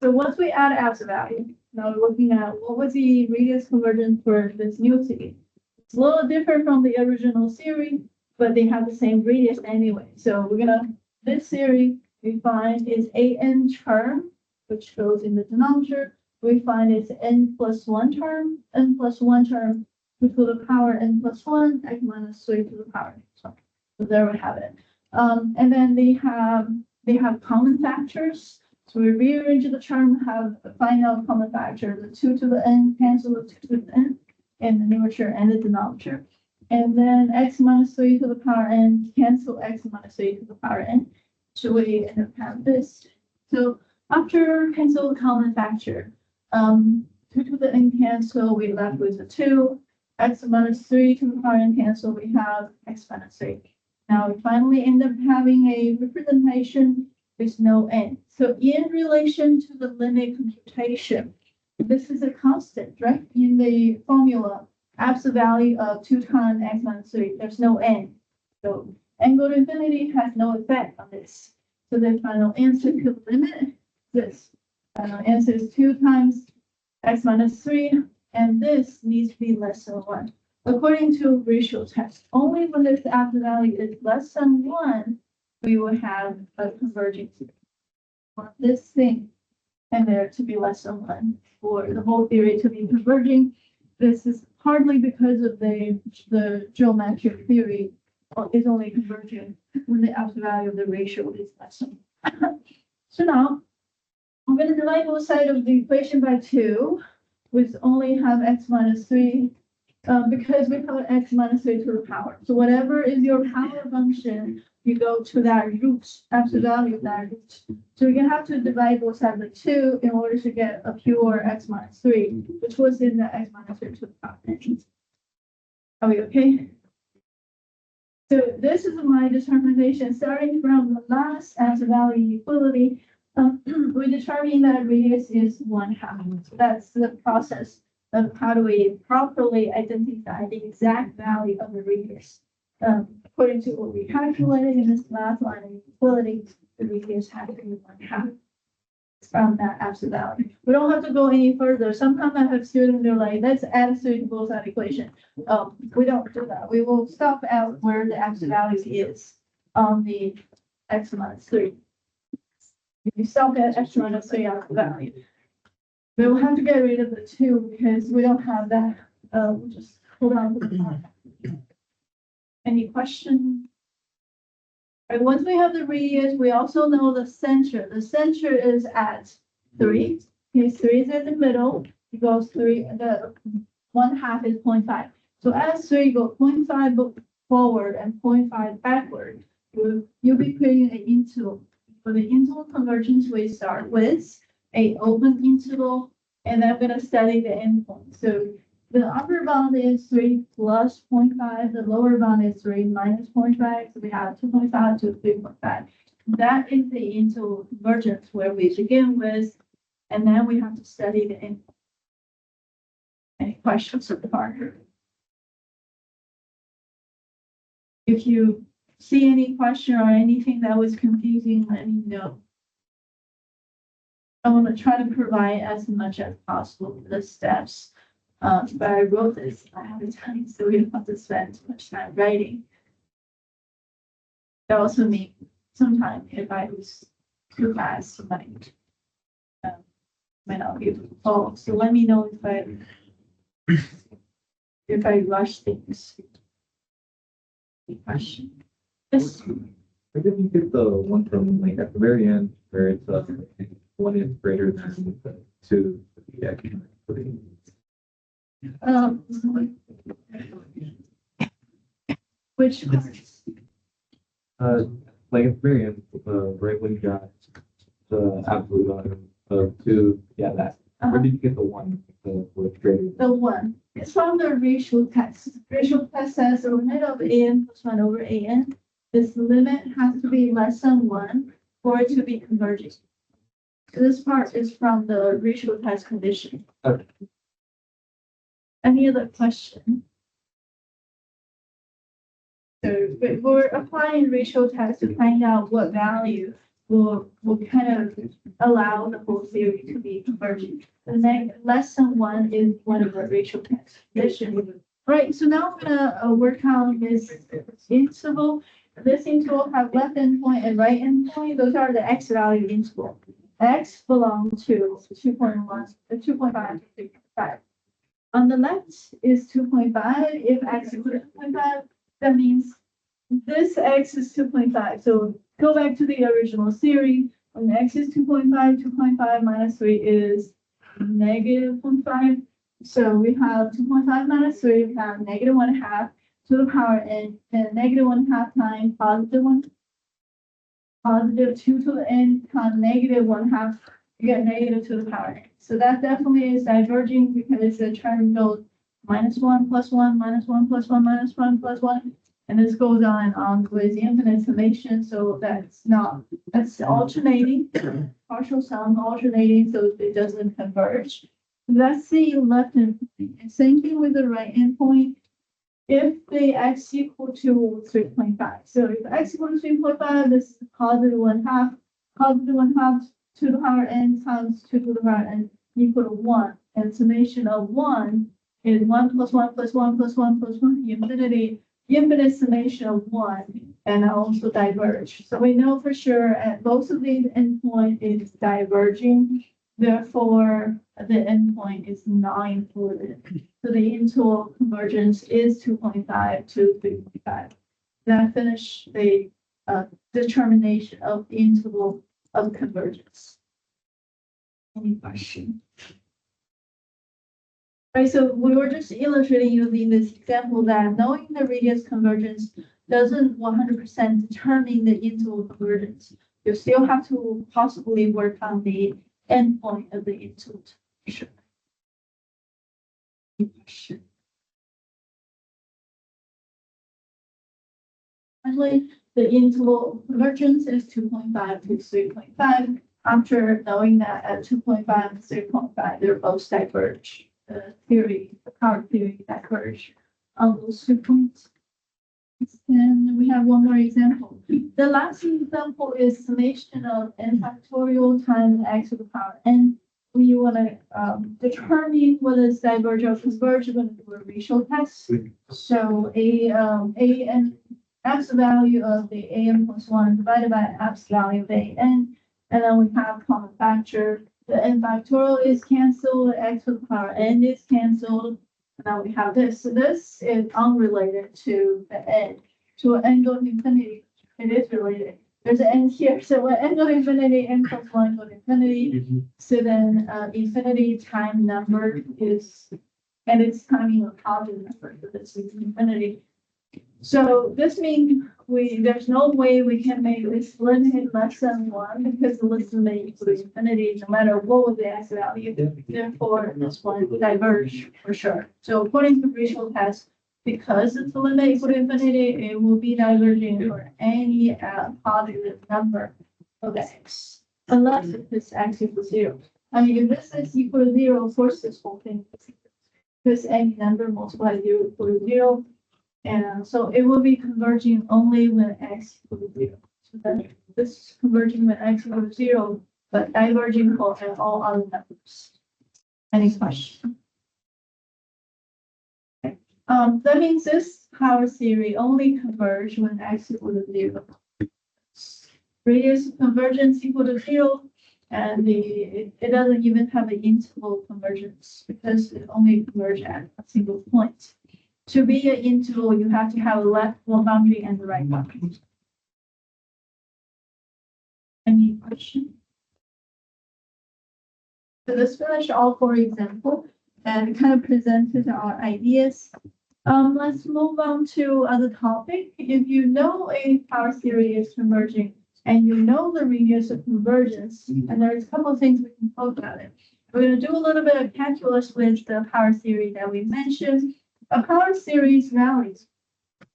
So once we add x value, now we're looking at what was the radius convergence for this new series. It's a little different from the original series, but they have the same radius anyway. So we're gonna, this series we find is an term, which goes in the denominator. We find it's n+1 term, n+1 term to the power n+1, x minus 3 to the power. So there we have it. And then they have common factors. So we rearrange the term, find out common factor, the 2 to the n, cancel the 2 to the n, and the numerator and the denominator. And then x minus 3 to the power n, cancel x minus 3 to the power n. So we end up having this. So after cancel the common factor, 2 to the n cancel, we left with the 2, x minus 3 to the power n cancel, we have x minus 3. Now we finally end up having a representation with no n. So in relation to the limit computation, this is a constant, right? In the formula, absolute value of 2 times x minus 3, there's no n. So n go to infinity has no effect on this. So the final answer could limit this. Final answer is 2 times x minus 3, and this needs to be less than 1. According to ratio test, only when this absolute value is less than 1, we will have a converging theory. For this thing and there to be less than 1, for the whole theory to be converging. This is hardly because of the geometric theory is only converging when the absolute value of the ratio is less than 1. So now I'm going to divide both sides of the equation by 2, which only have x minus 3. Because we have x minus 3 to the power. So whatever is your power function, you go to that root, absolute value of that root. So we're gonna have to divide both sides by 2 in order to get a pure x minus 3, which was in the x minus 3 to the power. Are we okay? So this is my determination starting from the last absolute value equality. We determine that radius is 1/2. So that's the process of how do we properly identify the exact value of the radius. According to what we calculated in this last line of equality, the radius has to be 1/2 from that absolute value. We don't have to go any further. Sometimes I have students, they're like, let's add 3 to both side equation. We don't do that. We will stop at where the absolute value is on the x minus 3. If you stop at x minus 3 absolute value, we will have to get rid of the 2 because we don't have that. We'll just hold on to the time. Any questions? And once we have the radius, we also know the center. The center is at 3. Okay, 3 is in the middle. It goes 3, the 1/2 is 0.5. So as 3 go 0.5 forward and 0.5 backward, you'll be creating an interval. For the interval convergence, we start with a open interval, and I'm gonna study the endpoint. So the upper bound is 3 plus 0.5, the lower bound is 3 minus 0.5, so we have 2.5 to 3.5. That is the interval convergence where we begin with, and then we have to study the endpoint. Any questions so far? If you see any question or anything that was confusing, let me know. I want to try to provide as much as possible the steps. But I wrote this ahead of time, so we don't have to spend too much time writing. That also means sometimes if I was too fast, might not be able to follow. So let me know if I rush things. Any question? Yes. Where did you get the one from like at the very end where it's one is greater than 2? Yeah. Which parts? Like at the very end, right when you got the absolute value of 2, yeah, that. Where did you get the 1? The greater? The 1. It's from the ratio test. Ratio test says the limit of an plus 1 over an. This limit has to be less than 1 for it to be converging. So this part is from the ratio test condition. Okay. Any other question? So we're applying ratio test to find out what value will kind of allow the whole theory to be converging. The less than 1 is one of the ratio test conditions. Right, so now I'm gonna work on this interval. This interval have left endpoint and right endpoint. Those are the x value interval. X belongs to 2.1, 2.5 to 3.5. On the left is 2.5. If x equals 2.5, that means this x is 2.5. So go back to the original theory. When x is 2.5, 2.5 minus 3 is negative 0.5. So we have 2.5 minus 3, we have negative 1/2 to the power n, and negative 1/2 times positive 1, positive 2 to the n times negative 1/2, you get negative to the power n. So that definitely is diverging because the term goes -1 plus 1 minus 1 plus 1 minus 1 plus 1. And this goes on and on with the infinite summation. So that's alternating, partial sum alternating, so it doesn't converge. That's the left endpoint. And same thing with the right endpoint. If the x equal to 3.5. So if x equal to 3.5, this is positive 1/2. Positive 1/2 to the power n times 2 to the power n equal to 1. And summation of 1 is 1 plus 1 plus 1 plus 1 plus 1 infinity. Infinite summation of 1 and also diverge. So we know for sure at both of these endpoint is diverging. Therefore, the endpoint is not included. So the interval convergence is 2.5 to 3.5. Then I finish the determination of the interval of convergence. Any question? Right, so we were just illustrating using this example that knowing the radius convergence doesn't 100% determine the interval convergence. You still have to possibly work on the endpoint of the interval. Sure. Finally, the interval convergence is 2.5 to 3.5. After knowing that at 2.5 and 3.5, they're both diverge. The current theory diverge on those 2 points. Then we have one more example. The last example is summation of n factorial times x to the power n. We want to determine whether it's diverge or converge. We're going to do a ratio test. So an absolute value of the an plus 1 divided by absolute value of an, and then we have common factor. The n factorial is canceled, x to the power n is canceled. Now we have this. So this is unrelated to the n. To n goes to infinity, it is related. There's an end here, so when n go to infinity, n plus one go to infinity. So then, infinity time number is, and it's timing a positive number, so this is infinity. So this means there's no way we can make this limit less than one because the limit equal to infinity, no matter what was the x value. Therefore, this one diverge for sure. So according to Rachel test, because it's a limit equal to infinity, it will be diverging for any positive number of x, unless this x equals zero. I mean, if this is equal to zero, of course, this whole thing is because any number multiplied zero equal to zero. And so it will be converging only when x equal to zero. So then this is converging when x equal to zero, but diverging for all other numbers. Any question? That means this power theory only converge when x equal to zero. Radius of convergence equal to zero, and it doesn't even have an interval convergence because it only converges at a single point. To be an interval, you have to have a left boundary and the right boundary. Any question? So let's finish all four examples and kind of presented our ideas. Let's move on to other topic. If you know a power theory is converging and you know the radius of convergence, and there's a couple of things we can talk about it. We're going to do a little bit of calculus with the power theory that we mentioned. A power series values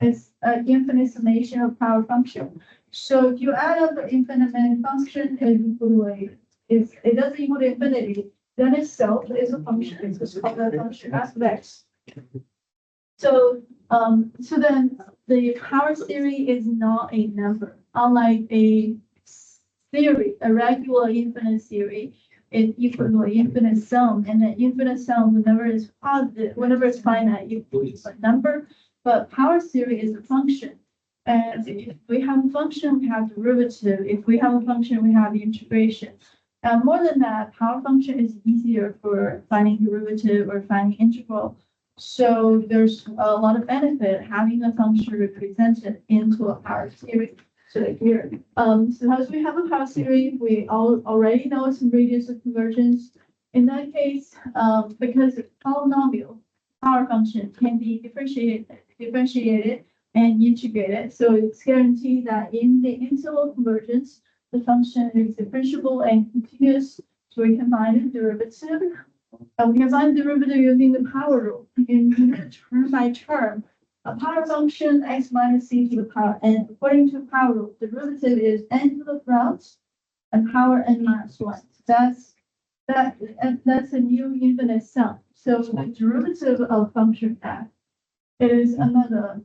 is an infinite summation of power function. So if you add up the infinite many function, it equal to it doesn't equal to infinity. Then itself is a function. It's just called a function f of x. So then the power theory is not a number, unlike a theory, a regular infinite theory. It equal to an infinite sum, and an infinite sum whenever it's positive, whenever it's finite, equals a number. But power theory is a function, and if we have a function, we have derivative. If we have a function, we have integration. And more than that, power function is easier for finding derivative or finding integral. So there's a lot of benefit having a function represented into a power theory. So here, suppose we have a power theory, we already know some radius of convergence. In that case, because the polynomial power function can be differentiated and integrated, so it's guaranteed that in the interval convergence, the function is differentiable and continuous. So we can find a derivative. We can find the derivative using the power rule in term by term. A power function x minus c to the power n. According to power rule, the derivative is n to the front and power n minus 1. That's a new infinite sum. So the derivative of function f is another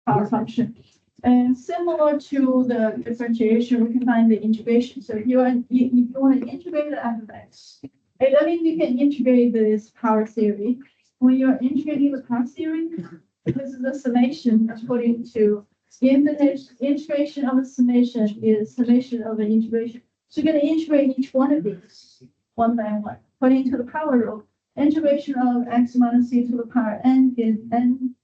power function. And similar to the differentiation, we can find the integration. So if you want to integrate the f of x, that means you can integrate this power theory. When you're integrating the power theory, this is a summation according to the integration of a summation is summation of an integration. So you're going to integrate each one of these one by one. According to the power rule, integration of x minus c to the power n is n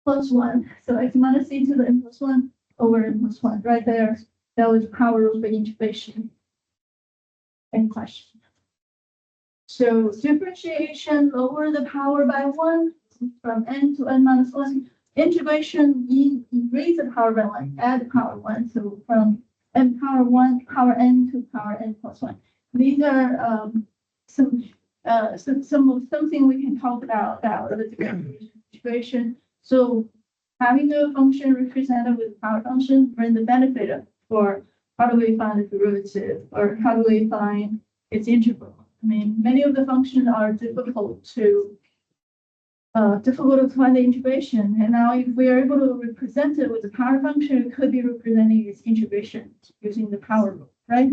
plus 1. So x minus c to the n plus 1 over n plus 1. Right there, that was power rule for integration. Any question? So differentiation lower the power by 1. From n to n minus 1, integration raise the power by 1, add power 1. So from n power 1, power n to power n plus 1. These are something we can talk about the integration. So having a function represented with power function bring the benefit for how do we find the derivative or how do we find its integral. I mean, many of the functions are difficult to find the integration. And now if we are able to represent it with the power function, it could be representing its integration using the power rule, right?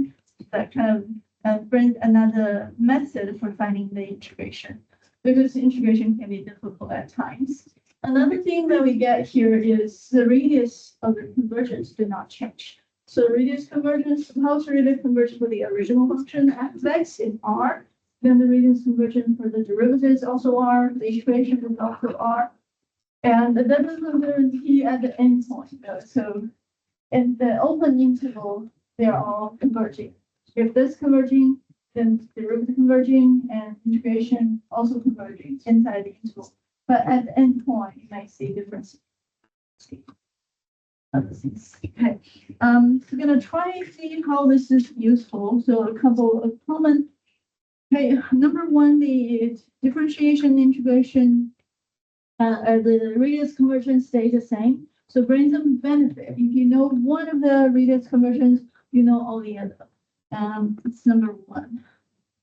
That kind of brings another method for finding the integration because integration can be difficult at times. Another thing that we get here is the radius of the convergence did not change. So radius convergence, suppose radius convergence for the original function f of x in R. Then the radius convergence for the derivatives also R, the equation is also R. And that doesn't guarantee at the end point. So in the open interval, they're all converging. If this converging, then derivative converging and integration also converging inside the interval. But at the end point, you might see difference. Other things. Okay, we're gonna try and see how this is useful. So a couple of common. Okay, number one, the differentiation integration, the radius conversion stays the same. So bring some benefit. If you know one of the radius conversions, you know all the other. It's number one.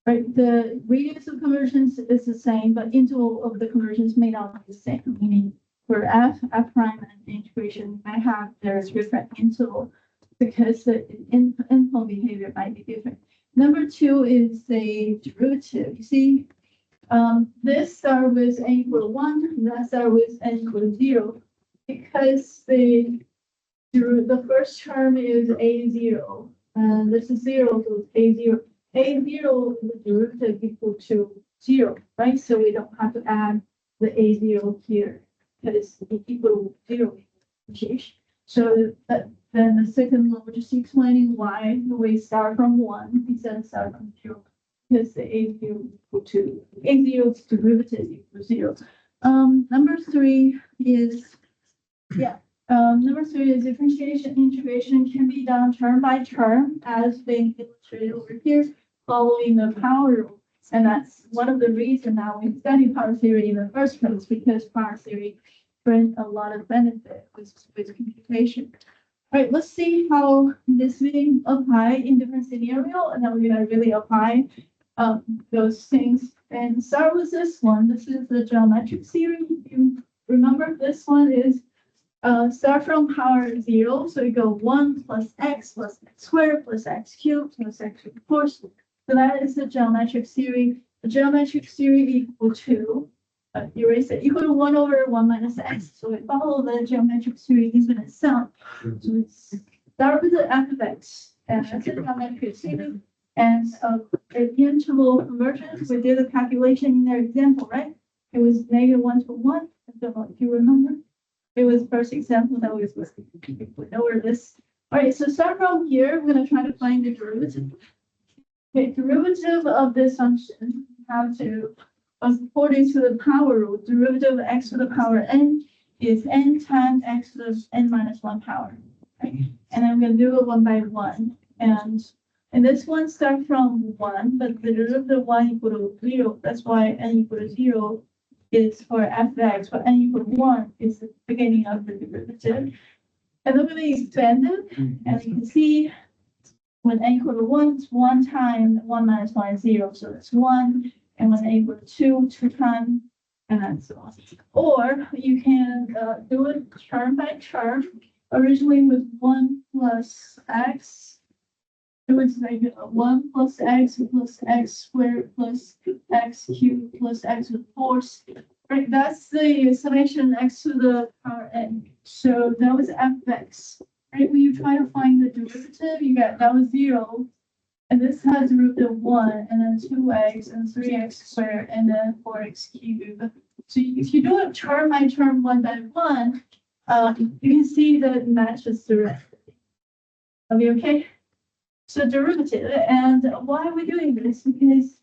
Right, the radius of conversions is the same, but interval of the conversions may not be the same. Meaning for f prime and integration might have their different interval because the endpoint behavior might be different. Number two is the derivative. You see, this start with n equal to 1, and that start with n equal to 0, because the first term is a0, and this is 0, so it's a0. A0 is the derivative equal to 0, right? So we don't have to add the a0 here because it's equal to 0. So then the second one, we're just explaining why we start from 1 instead of start from 0. Because the a0 equal to a0's derivative equals 0. Number three is differentiation integration can be done term by term as being illustrated over here, following the power rule. And that's one of the reasons now we study power theory in the first place, because power theory brings a lot of benefit with computation. All right, let's see how this may apply in different scenario, and then we're gonna really apply those things. And start with this one. This is the geometric theory. You remember this one is start from power 0. So we go 1 plus x squared plus x cubed plus x to the fourth. So that is the geometric theory. The geometric theory equal to erase it, equal to 1 over 1 minus x. So we follow the geometric theory infinite sum. So it's start with the f of x, and that's the geometric theory. And the interval convergence, we did a calculation in their example, right? It was -1 to 1. I don't know if you remember. It was first example that we know where this. All right, so start from here. We're gonna try to find the derivative. Okay, derivative of this function, how to, according to the power rule, derivative of x to the power n is n times x to the n minus 1 power. Right? And I'm gonna do it one by one. And this one starts from 1, but the derivative of 1 equal to 0. That's why n equal to 0 is for f of x, but n equal to 1 is the beginning of the derivative. And then we expand it, and you can see when n equal to 1, it's 1 times 1 minus 1 is 0, so that's 1. And when n equal to 2, 2 times, and so on. Or you can do it term by term. Originally with 1 plus x. It was like 1 plus x squared plus x cubed plus x to the fourth. Right, that's the summation x to the power n. So that was f of x. Right, when you try to find the derivative, you get that was 0. And this has derivative 1, and then 2x and 3x squared, and then 4x cubed. So if you do it term by term, one by one, you can see that it matches directly. Are we okay? So derivative, and why are we doing this? Because,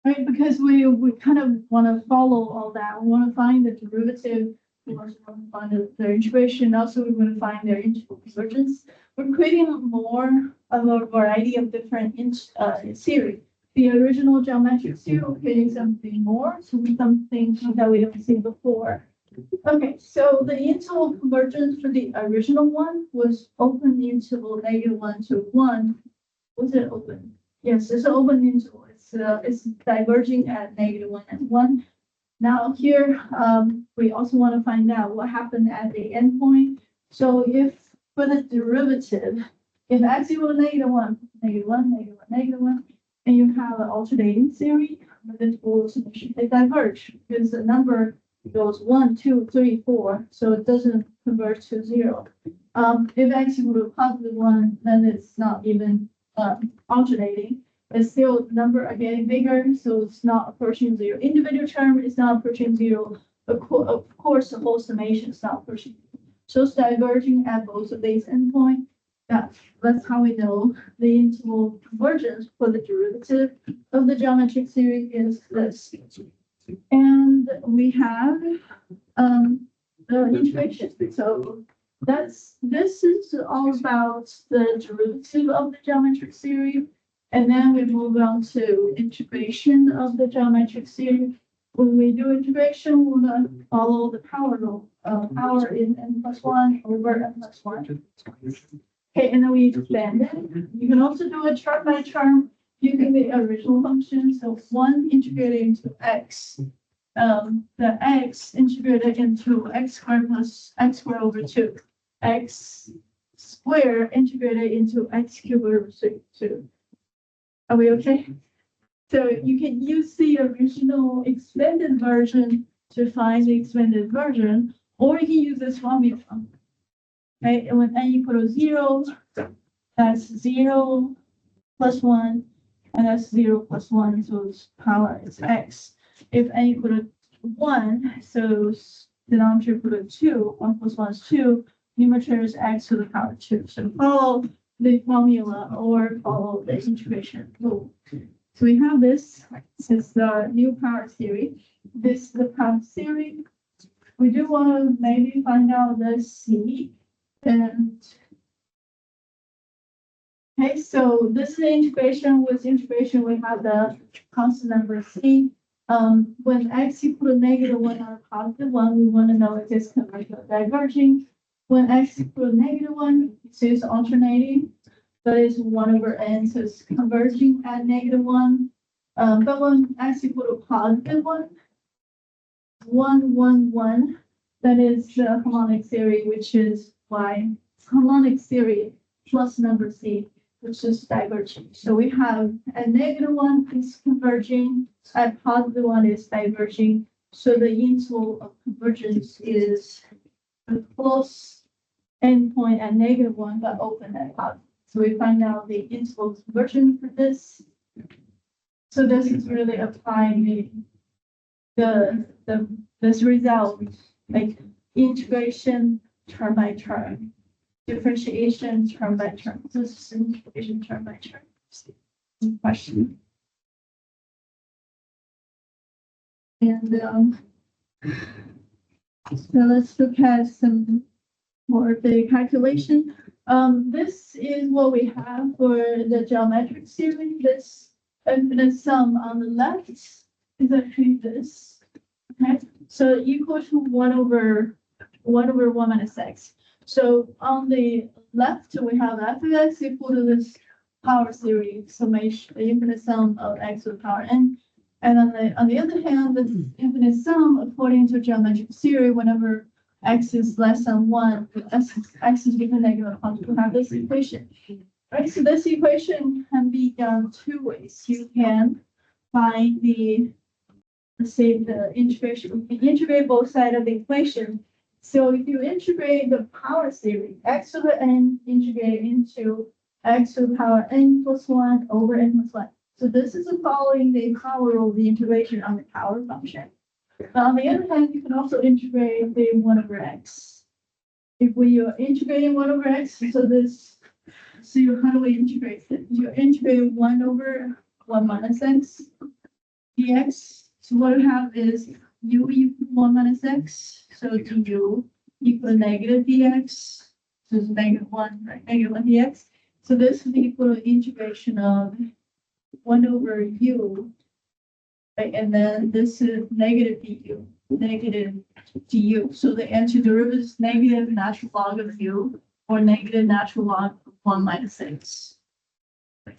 right, because we kind of want to follow all that. We want to find the derivative. We also want to find their integration. Also, we want to find their integral convergence. We're creating more of a variety of different theory. The original geometric theory, we're creating something more, so something that we haven't seen before. Okay, so the interval convergence for the original one was open interval -1 to 1. Was it open? Yes, it's an open interval. It's diverging at -1 and 1. Now here, we also want to find out what happened at the endpoint. So if for the derivative, if x equal to -1, -1, and you have an alternating theory, the interval solution, they diverge because the number goes 1, 2, 3, 4, so it doesn't converge to 0. If x equal to +1, then it's not even alternating. But still, the number are getting bigger, so it's not approaching 0. Individual term is not approaching 0. Of course, the whole summation is not approaching 0. shows diverging at both of these endpoints. That's how we know the interval convergence for the derivative of the geometric series is this. And we have the integration. So this is all about the derivative of the geometric series. And then we move on to integration of the geometric series. When we do integration, we're gonna follow the power rule, power in n+1 over n+1. Okay, and then we expand it. You can also do it term by term using the original function. So 1 integrated into x. The x integrated into x squared plus x squared over 2. X squared integrated into x cubed over 2. Are we okay? So you can use the original expanded version to find the expanded version, or you can use this formula. Okay, and when n equal to 0, that's 0 plus 1, and that's 0 plus 1, so its power is x. If n equal to 1, so denominator equal to 2, 1 plus 1 is 2, numerator is x to the power 2. So follow the formula or follow the integration rule. So we have this is the new power theory. This is the power theory. We do want to maybe find out the C. And okay, so this is the integration. With integration, we have the constant number C. When x equal to -1 or +1, we want to know if it's converging or diverging. When x equal to -1, so it's alternating. That is 1 over n, so it's converging at -1. But when x equal to +1, 1, 1, 1, that is the harmonic theory, which is y. Harmonic theory plus number c, which is diverging. So we have at -1 is converging, at +1 is diverging. So the interval of convergence is a close endpoint at -1, but open at +1. So we find out the interval conversion for this. So this is really applying this result, like integration term by term, differentiation term by term. This is integration term by term. Question. And so let's look at some more of the calculation. This is what we have for the geometric series. This infinite sum on the left is actually this. Okay, so equal to 1 over 1 minus x. So on the left, we have f of x equal to this power series summation, the infinite sum of x to the power n. And on the other hand, this infinite sum according to geometric series, whenever x is less than 1, x is given -1, we have this equation. Right, so this equation can be done 2 ways. You can find let's say the integration, you can integrate both sides of the equation. So if you integrate the power series, x to the n integrate into x to the power n plus 1 over n plus 1. So this is following the power of the integration on the power function. But on the other hand, you can also integrate the 1 over x. If we are integrating 1 over x, how do we integrate it? You integrate 1 over 1 minus x dx. So what we have is u equal 1 minus x. So du equal negative dx. So it's -1, right? -1 dx. So this is equal to integration of 1 over u. Right? And then this is negative du. So the antiderivative is negative natural log of u, or negative natural log of 1 minus x.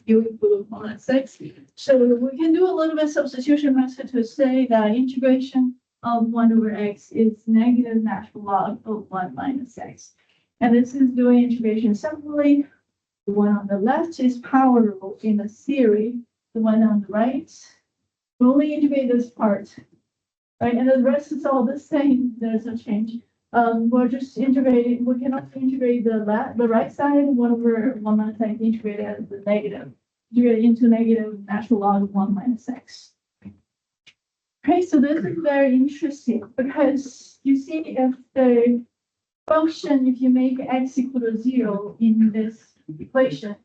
U equal to 1 minus x. So we can do a little bit substitution method to say that integration of 1 over x is negative natural log of 1 minus x. And this is doing integration separately. The one on the left is power rule in the theory. The one on the right, we only integrate this part, right? And the rest is all the same. There's a change. We're just integrating. We can also integrate the right side, 1 over 1 minus x, integrate as the negative, integrate into negative natural log of 1 minus x. Okay, so this is very interesting because you see if the function, if you make x equal to 0 in this equation,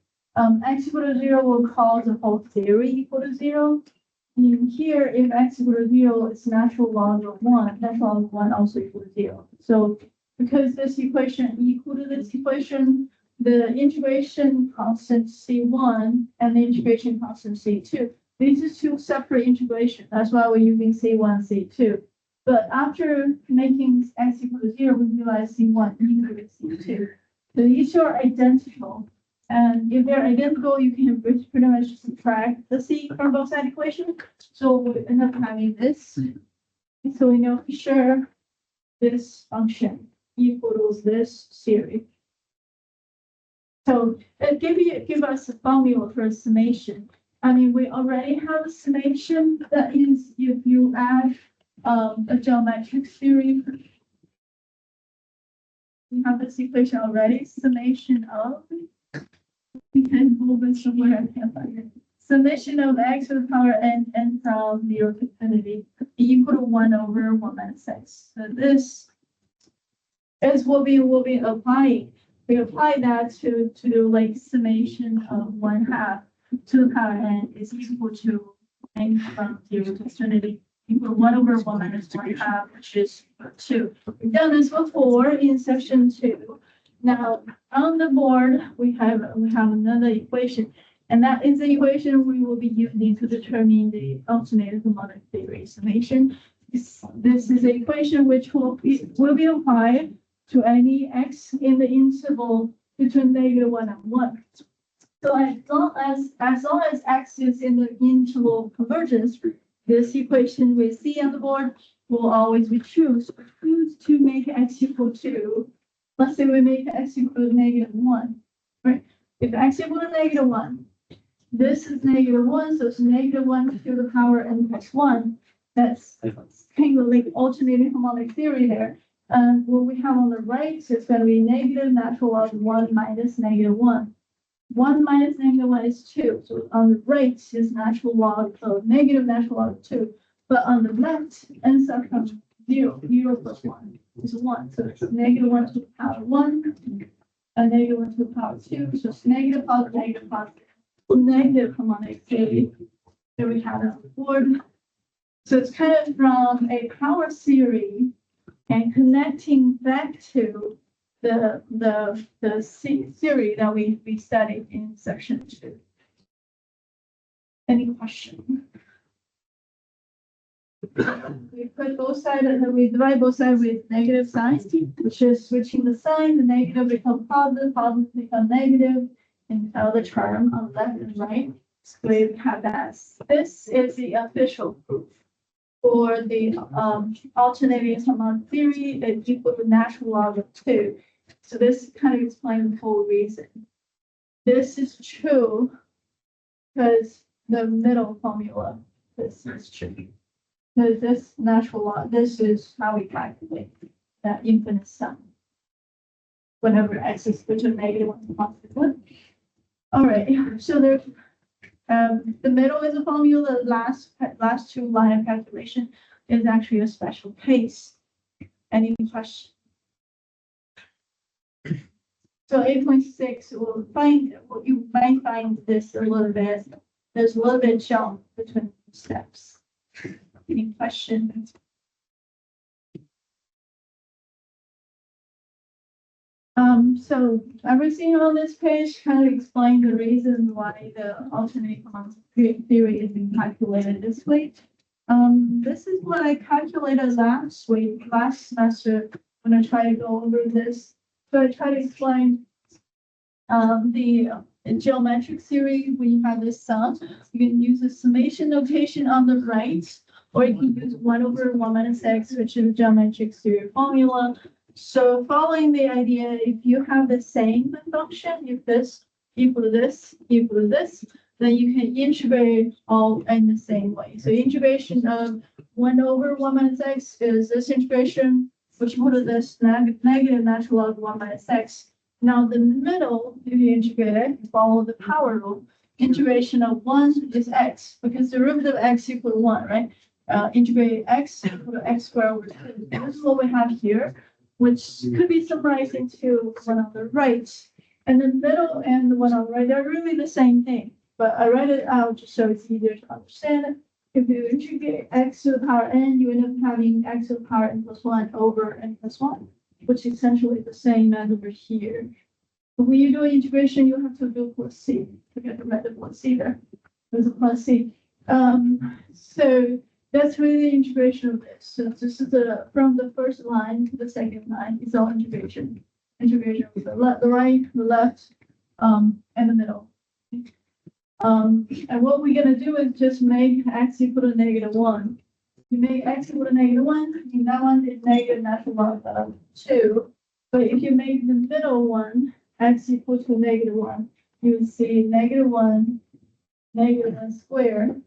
x equal to 0 will cause the whole theory equal to 0. In here, if x equal to 0, it's natural log of 1, natural log of 1 also equal to 0. So because this equation equal to this equation, the integration constant C1 and the integration constant C2, these are two separate integrations. That's why we're using C1, C2. But after making x equal to 0, we realize C1 equal to C2. So these two are identical. And if they're identical, you can pretty much subtract the C from both side equation. So we end up having this. So we know for sure this function equals this series. So it give us a formula for a summation. I mean, we already have a summation that is if you add a geometric theory. We have this equation already, summation of, we can move it somewhere, I can't find it. Summation of x to the power n from 0 to infinity equal to 1 over 1 minus x. So this is what we will be applying. We apply that to do like summation of 1/2 to the power n is equal to n from 0 to infinity equal to 1 over 1 minus 1/2, which is 2. We've done this before in section 2. Now on the board we have another equation, and that is the equation we will be using to determine the alternative harmonic theory summation. This is the equation which will be applied to any x in the interval between -1 and 1. So as long as x is in the interval convergence, this equation we see on the board will always be true. So choose to make x equal to, let's say we make x equal to -1, right? If x equal to -1, this is -1, so it's -1 to the power n plus 1. That's kind of like alternating harmonic theory there. And what we have on the right is going to be negative natural log 1 minus -1. 1 minus -1 is 2. So on the right is natural log of negative natural log of 2. But on the left, ends up from 0. 0 plus 1 is 1. So it's -1 to the power 1 and -1 to the power 2. So it's negative positive, negative positive. Negative harmonic theory that we have on the board. So it's kind of from a power theory and connecting back to the theory that we studied in section 2. Any question? We put both sides, we divide both sides with negative signs, which is switching the sign, the negative becomes positive, positive becomes negative, and the term on left and right. So we have that. This is the official proof. For the alternating harmonic theory, it's equal to natural log of 2. So this kind of explains the whole reason. This is true because the middle formula, this is true. Because this natural log, this is how we calculate that infinite sum. Whenever x is equal to -1 to positive 1. All right, so there's the middle is a formula. The last two line of calculation is actually a special case. Any question? So 8.6 will find, you might find this a little bit, there's a little bit jump between steps. Any questions? So everything on this page kind of explains the reason why the alternating harmonic theory is being calculated this way. This is what I calculated last semester when I try to go over this. So I try to explain the geometric theory. When you have this sum, you can use the summation notation on the right, or you can use 1 over 1 minus x, which is the geometric theory formula. So following the idea, if you have the same function, if this equal to this, equal to this, then you can integrate all in the same way. So integration of 1 over 1 minus x is this integration, which equal to this negative natural log 1 minus x. Now the middle, if you integrate it, you follow the power rule. Integration of 1 is x, because derivative of x equal to 1, right? Integrate x equal to x squared over 2. This is what we have here. which could be summarized into one on the right. And the middle and the one on the right, they're really the same thing, but I write it out just so it's easier to understand. If you integrate x to the power n, you end up having x to the power n plus 1 over n plus 1, which is essentially the same as over here. But when you do integration, you have to do plus c. Forget to write the plus c there. There's a plus c. So that's really the integration of this. So this is from the first line to the second line is all integration. Integration with the right, the left, and the middle. And what we're gonna do is just make x equal to -1. You make x equal to -1, and that one is negative natural log of 2. But if you make the middle one x equal to -1, you will see -1, -1 squared,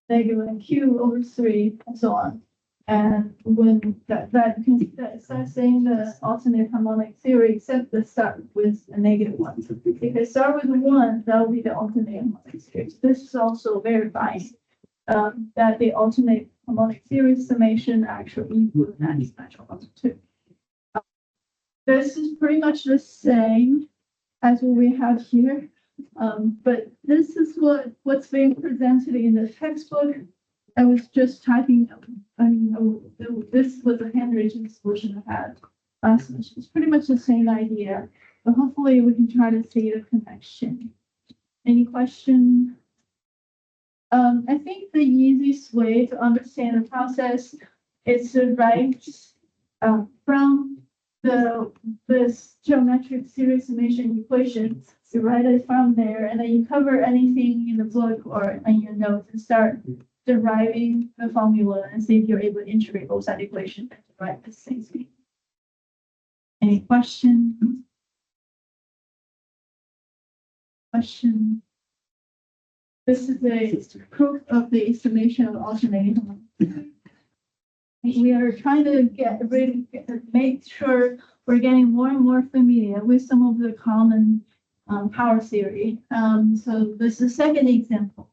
-1 cubed over 3, and so on. And when that starts saying the alternate harmonic theory, except the start with a -1. If I start with a 1, that will be the alternate harmonic theory. This is also verifying that the alternate harmonic theory summation actually equals x natural log of 2. This is pretty much the same as what we have here. But this is what's being presented in the textbook. I was just typing, this was a handwritten solution I had last semester. It's pretty much the same idea, but hopefully we can try to see the connection. Any question? I think the easiest way to understand the process is to write from this geometric series summation equation. You write it from there, and then you cover anything in the book or in your notes and start deriving the formula and see if you're able to integrate both side equation and derive the same thing. Any questions? Question. This is a proof of the summation of alternating. We are trying to make sure we're getting more and more familiar with some of the common power theory. So this is the second example.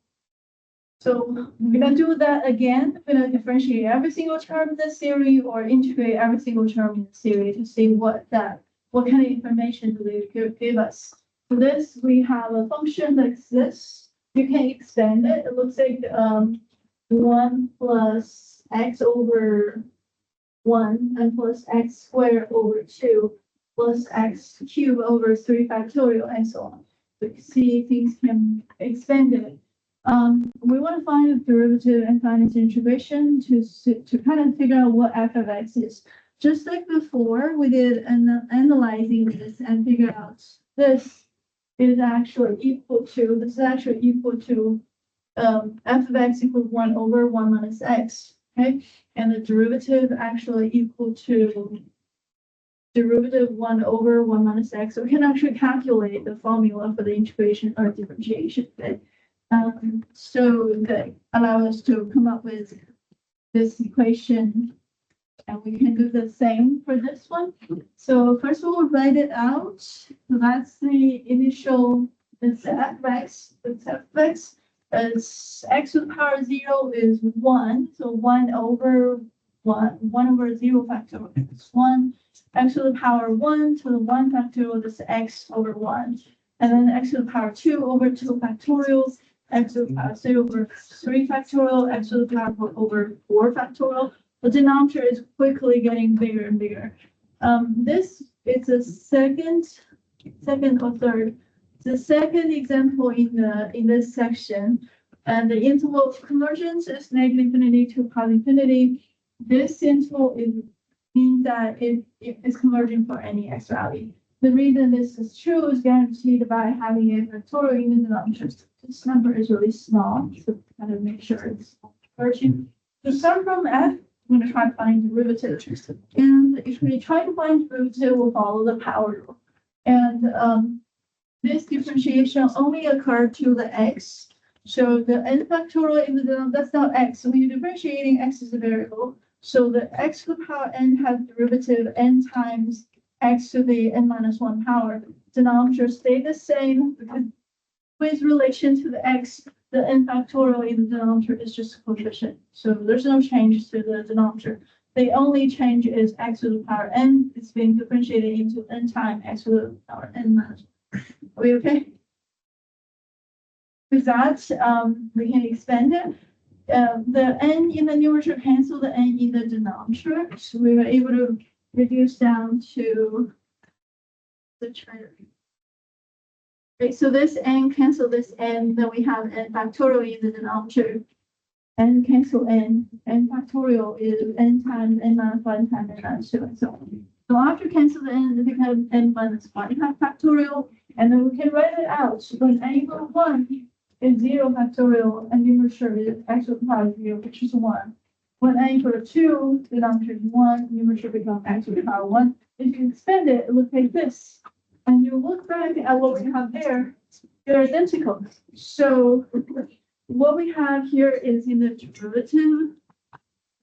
So we're going to do that again. We're going to differentiate every single term in this theory or integrate every single term in the theory to see what kind of information do they give us. For this, we have a function that exists. You can expand it. It looks like 1 plus x over 1 and plus x squared over 2 plus x cubed over 3 factorial and so on. So you see things can expand it. We want to find a derivative and find its integration to kind of figure out what f of x is. Just like before, we did analyzing this and figure out this is actually equal to, f of x equals 1 over 1 minus x, okay? And the derivative actually equal to derivative 1 over 1 minus x. So we can actually calculate the formula for the integration or differentiation. So that allows us to come up with this equation, and we can do the same for this one. So first we'll write it out. So that's the initial, it's f of x, as x to the power 0 is 1. So 1 over 0 factorial is 1. X to the power 1 to the 1 factorial is x over 1. And then x to the power 2 over 2 factorial, x to the power 3 over 3 factorial, x to the power 4 over 4 factorial. The denominator is quickly getting bigger and bigger. This is a second or third. The second example in this section, and the interval of convergence is -infinity to +infinity. This interval means that it is converging for any x value. The reason this is true is guaranteed by having a factorial in the denominator. This number is really small, so kind of make sure it's converging. To start from f, I'm going to try to find derivative. And if we try to find derivative, we'll follow the power rule. And this differentiation only occurred to the x. So the n factorial in the denominator, that's not x. So when you're differentiating, x is a variable. So the x to the power n has derivative n times x to the n minus 1 power. Denominator stay the same because with relation to the x, the n factorial in the denominator is just a coefficient. So there's no change to the denominator. The only change is x to the power n. It's being differentiated into n times x to the power n minus. Are we okay? With that, we can expand it. The n in the numerator cancel the n in the denominator. So we were able to reduce down to the ternary. Okay, so this n cancel this n, then we have n factorial in the denominator. N cancel n factorial is n times n minus 1 times n minus 2 and so on. So after cancel the n, it becomes n minus 1 factorial, and then we can write it out. When n equals 1 is 0 factorial, and numerator is x to the power 0, which is 1. When n equals 2, denominator is 1, numerator becomes x to the power 1. If you expand it, it looks like this. And you look back at what we have there, they're identical. So what we have here is in the derivative,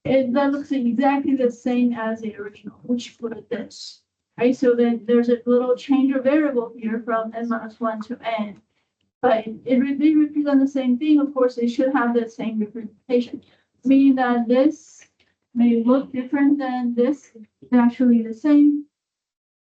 that looks exactly the same as the original, which was this. Right, so then there's a little change of variable here from n minus 1 to n. But they represent the same thing. Of course, they should have the same representation, meaning that this may look different than this. They're actually the same.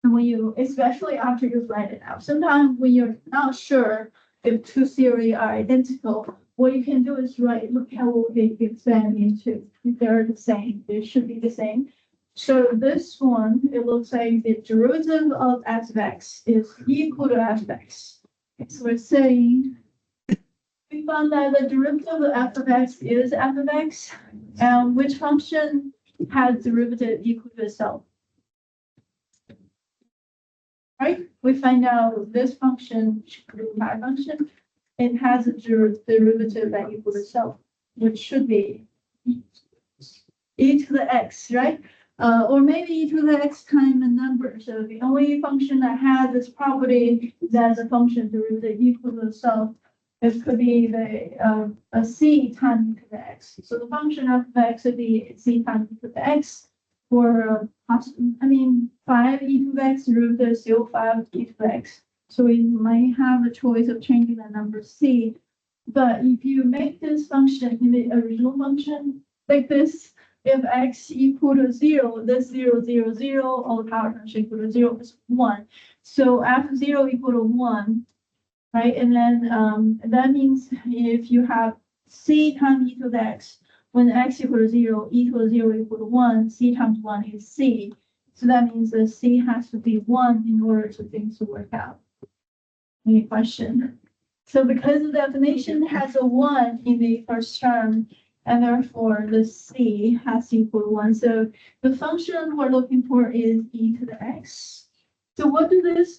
And when you, especially after you write it out, sometimes when you're not sure if two theories are identical, what you can do is look at what they expand into. If they're the same, they should be the same. So this one, it looks like the derivative of f of x is equal to f of x. So we're saying we found that the derivative of f of x is f of x, and which function has derivative equal to itself. Right? We find out this function, my function, it has a derivative that equals itself, which should be e to the x, right? Or maybe e to the x times a number. So the only function that has this property that the function derivative equal to itself, it could be the a c times e to the x. So the function of x would be c times e to the x. For 5 e to the x derivative is still 5 e to the x. So we might have a choice of changing the number c. But if you make this function in the original function like this, if x equal to 0, this 0, 0, 0, all the power function equal to 0 is 1. So f 0 equal to 1, right? And then that means if you have c times e to the x, when x equal to 0, e to the 0 equal to 1, c times 1 is c. So that means that c has to be 1 in order for things to work out. Any question? So because the definition has a 1 in the first term, and therefore the c has to equal to 1. So the function we're looking for is e to the x. So what does this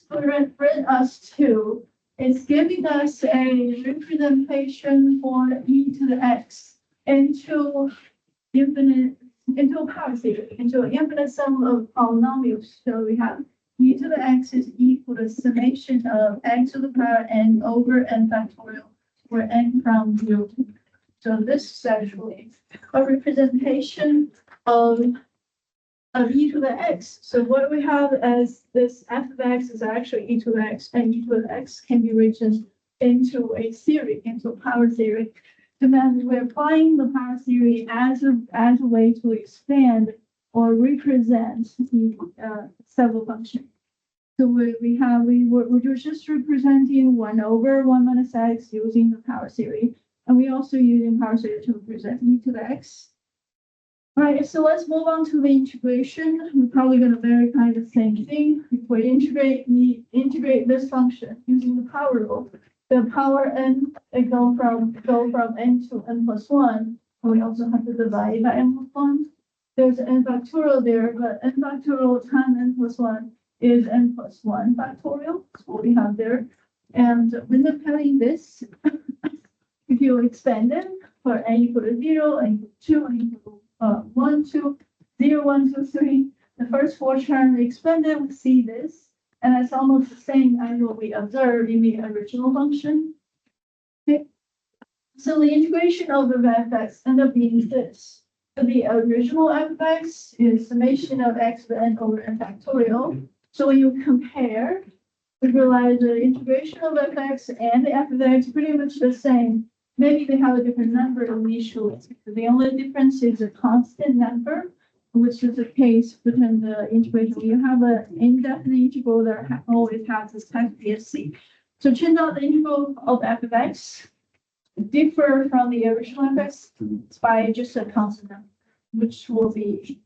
bring us to? It's giving us a representation for e to the x into a power series, into an infinite sum of polynomials. So we have e to the x is equal to summation of x to the power n over n factorial, where n from 0 to 1. So this is actually a representation of e to the x. So what we have as this f of x is actually e to the x, and e to the x can be written into a series, into a power series. And then we're applying the power series as a way to expand or represent the several functions. So we're just representing 1 over 1 minus x using the power series. And we also using power series to represent e to the x. All right, so let's move on to the integration. We're probably going to verify the same thing. If we integrate this function using the power rule, the power n, they go from n to n plus 1. And we also have to divide by n plus 1. There's n factorial there, but n factorial times n plus 1 is n plus 1 factorial. That's what we have there. And when applying this, if you expand it for n equal to 0, n equal to 2, n equal to 1, 2, 0, 1, 2, 3, the first 4 terms expanded, we see this. And that's almost the same as what we observed in the original function. Okay. So the integration of the f(x) ends up being this. So the original f(x) is summation of x to the n over n factorial. So when you compare, we realize the integration of f(x) and the f of x is pretty much the same. Maybe they have a different number initially. The only difference is a constant number. which is the case between the integration. You have an indefinite integral that always has this type BSC. So turns out the integral of f of x differ from the original f(x) by just a constant, which will be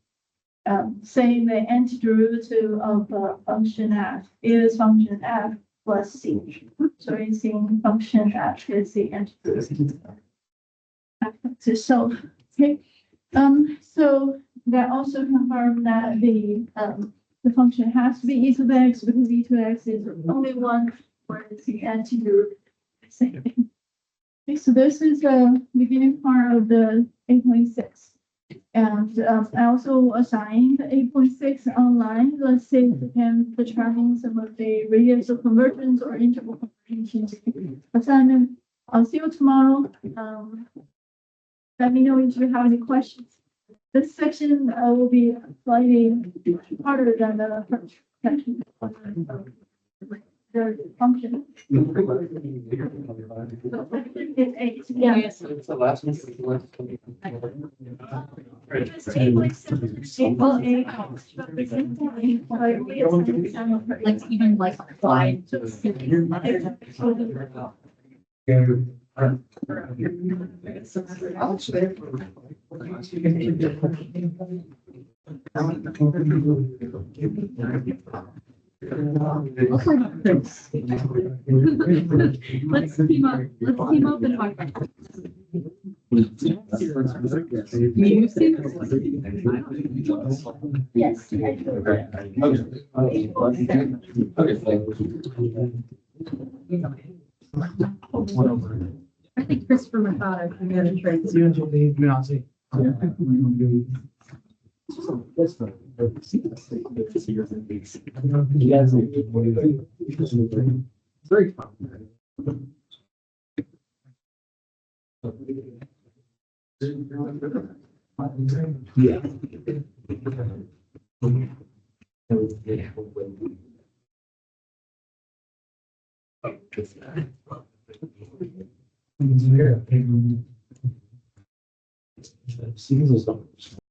saying the antiderivative of function f is function f plus c. So it's saying function f is the antiderivative of f(x) itself. Okay. So that also confirmed that the function has to be e to the x because e to the x is only one where it's the antiderivative. Same thing. Okay, so this is the beginning part of the 8.6. And I also assigned 8.6 online. Let's see if we can determine some of the radius of convergence or interval convergence assignment. I'll see you tomorrow. Let me know if you have any questions. This section will be slightly harder than the first section. The function. It's 8. Yeah. It's the last one. Like even like applied. Let's team up. Let's team up and talk. You see? Yes. I think Christopher Machado can get a trade. Very fun. Yeah.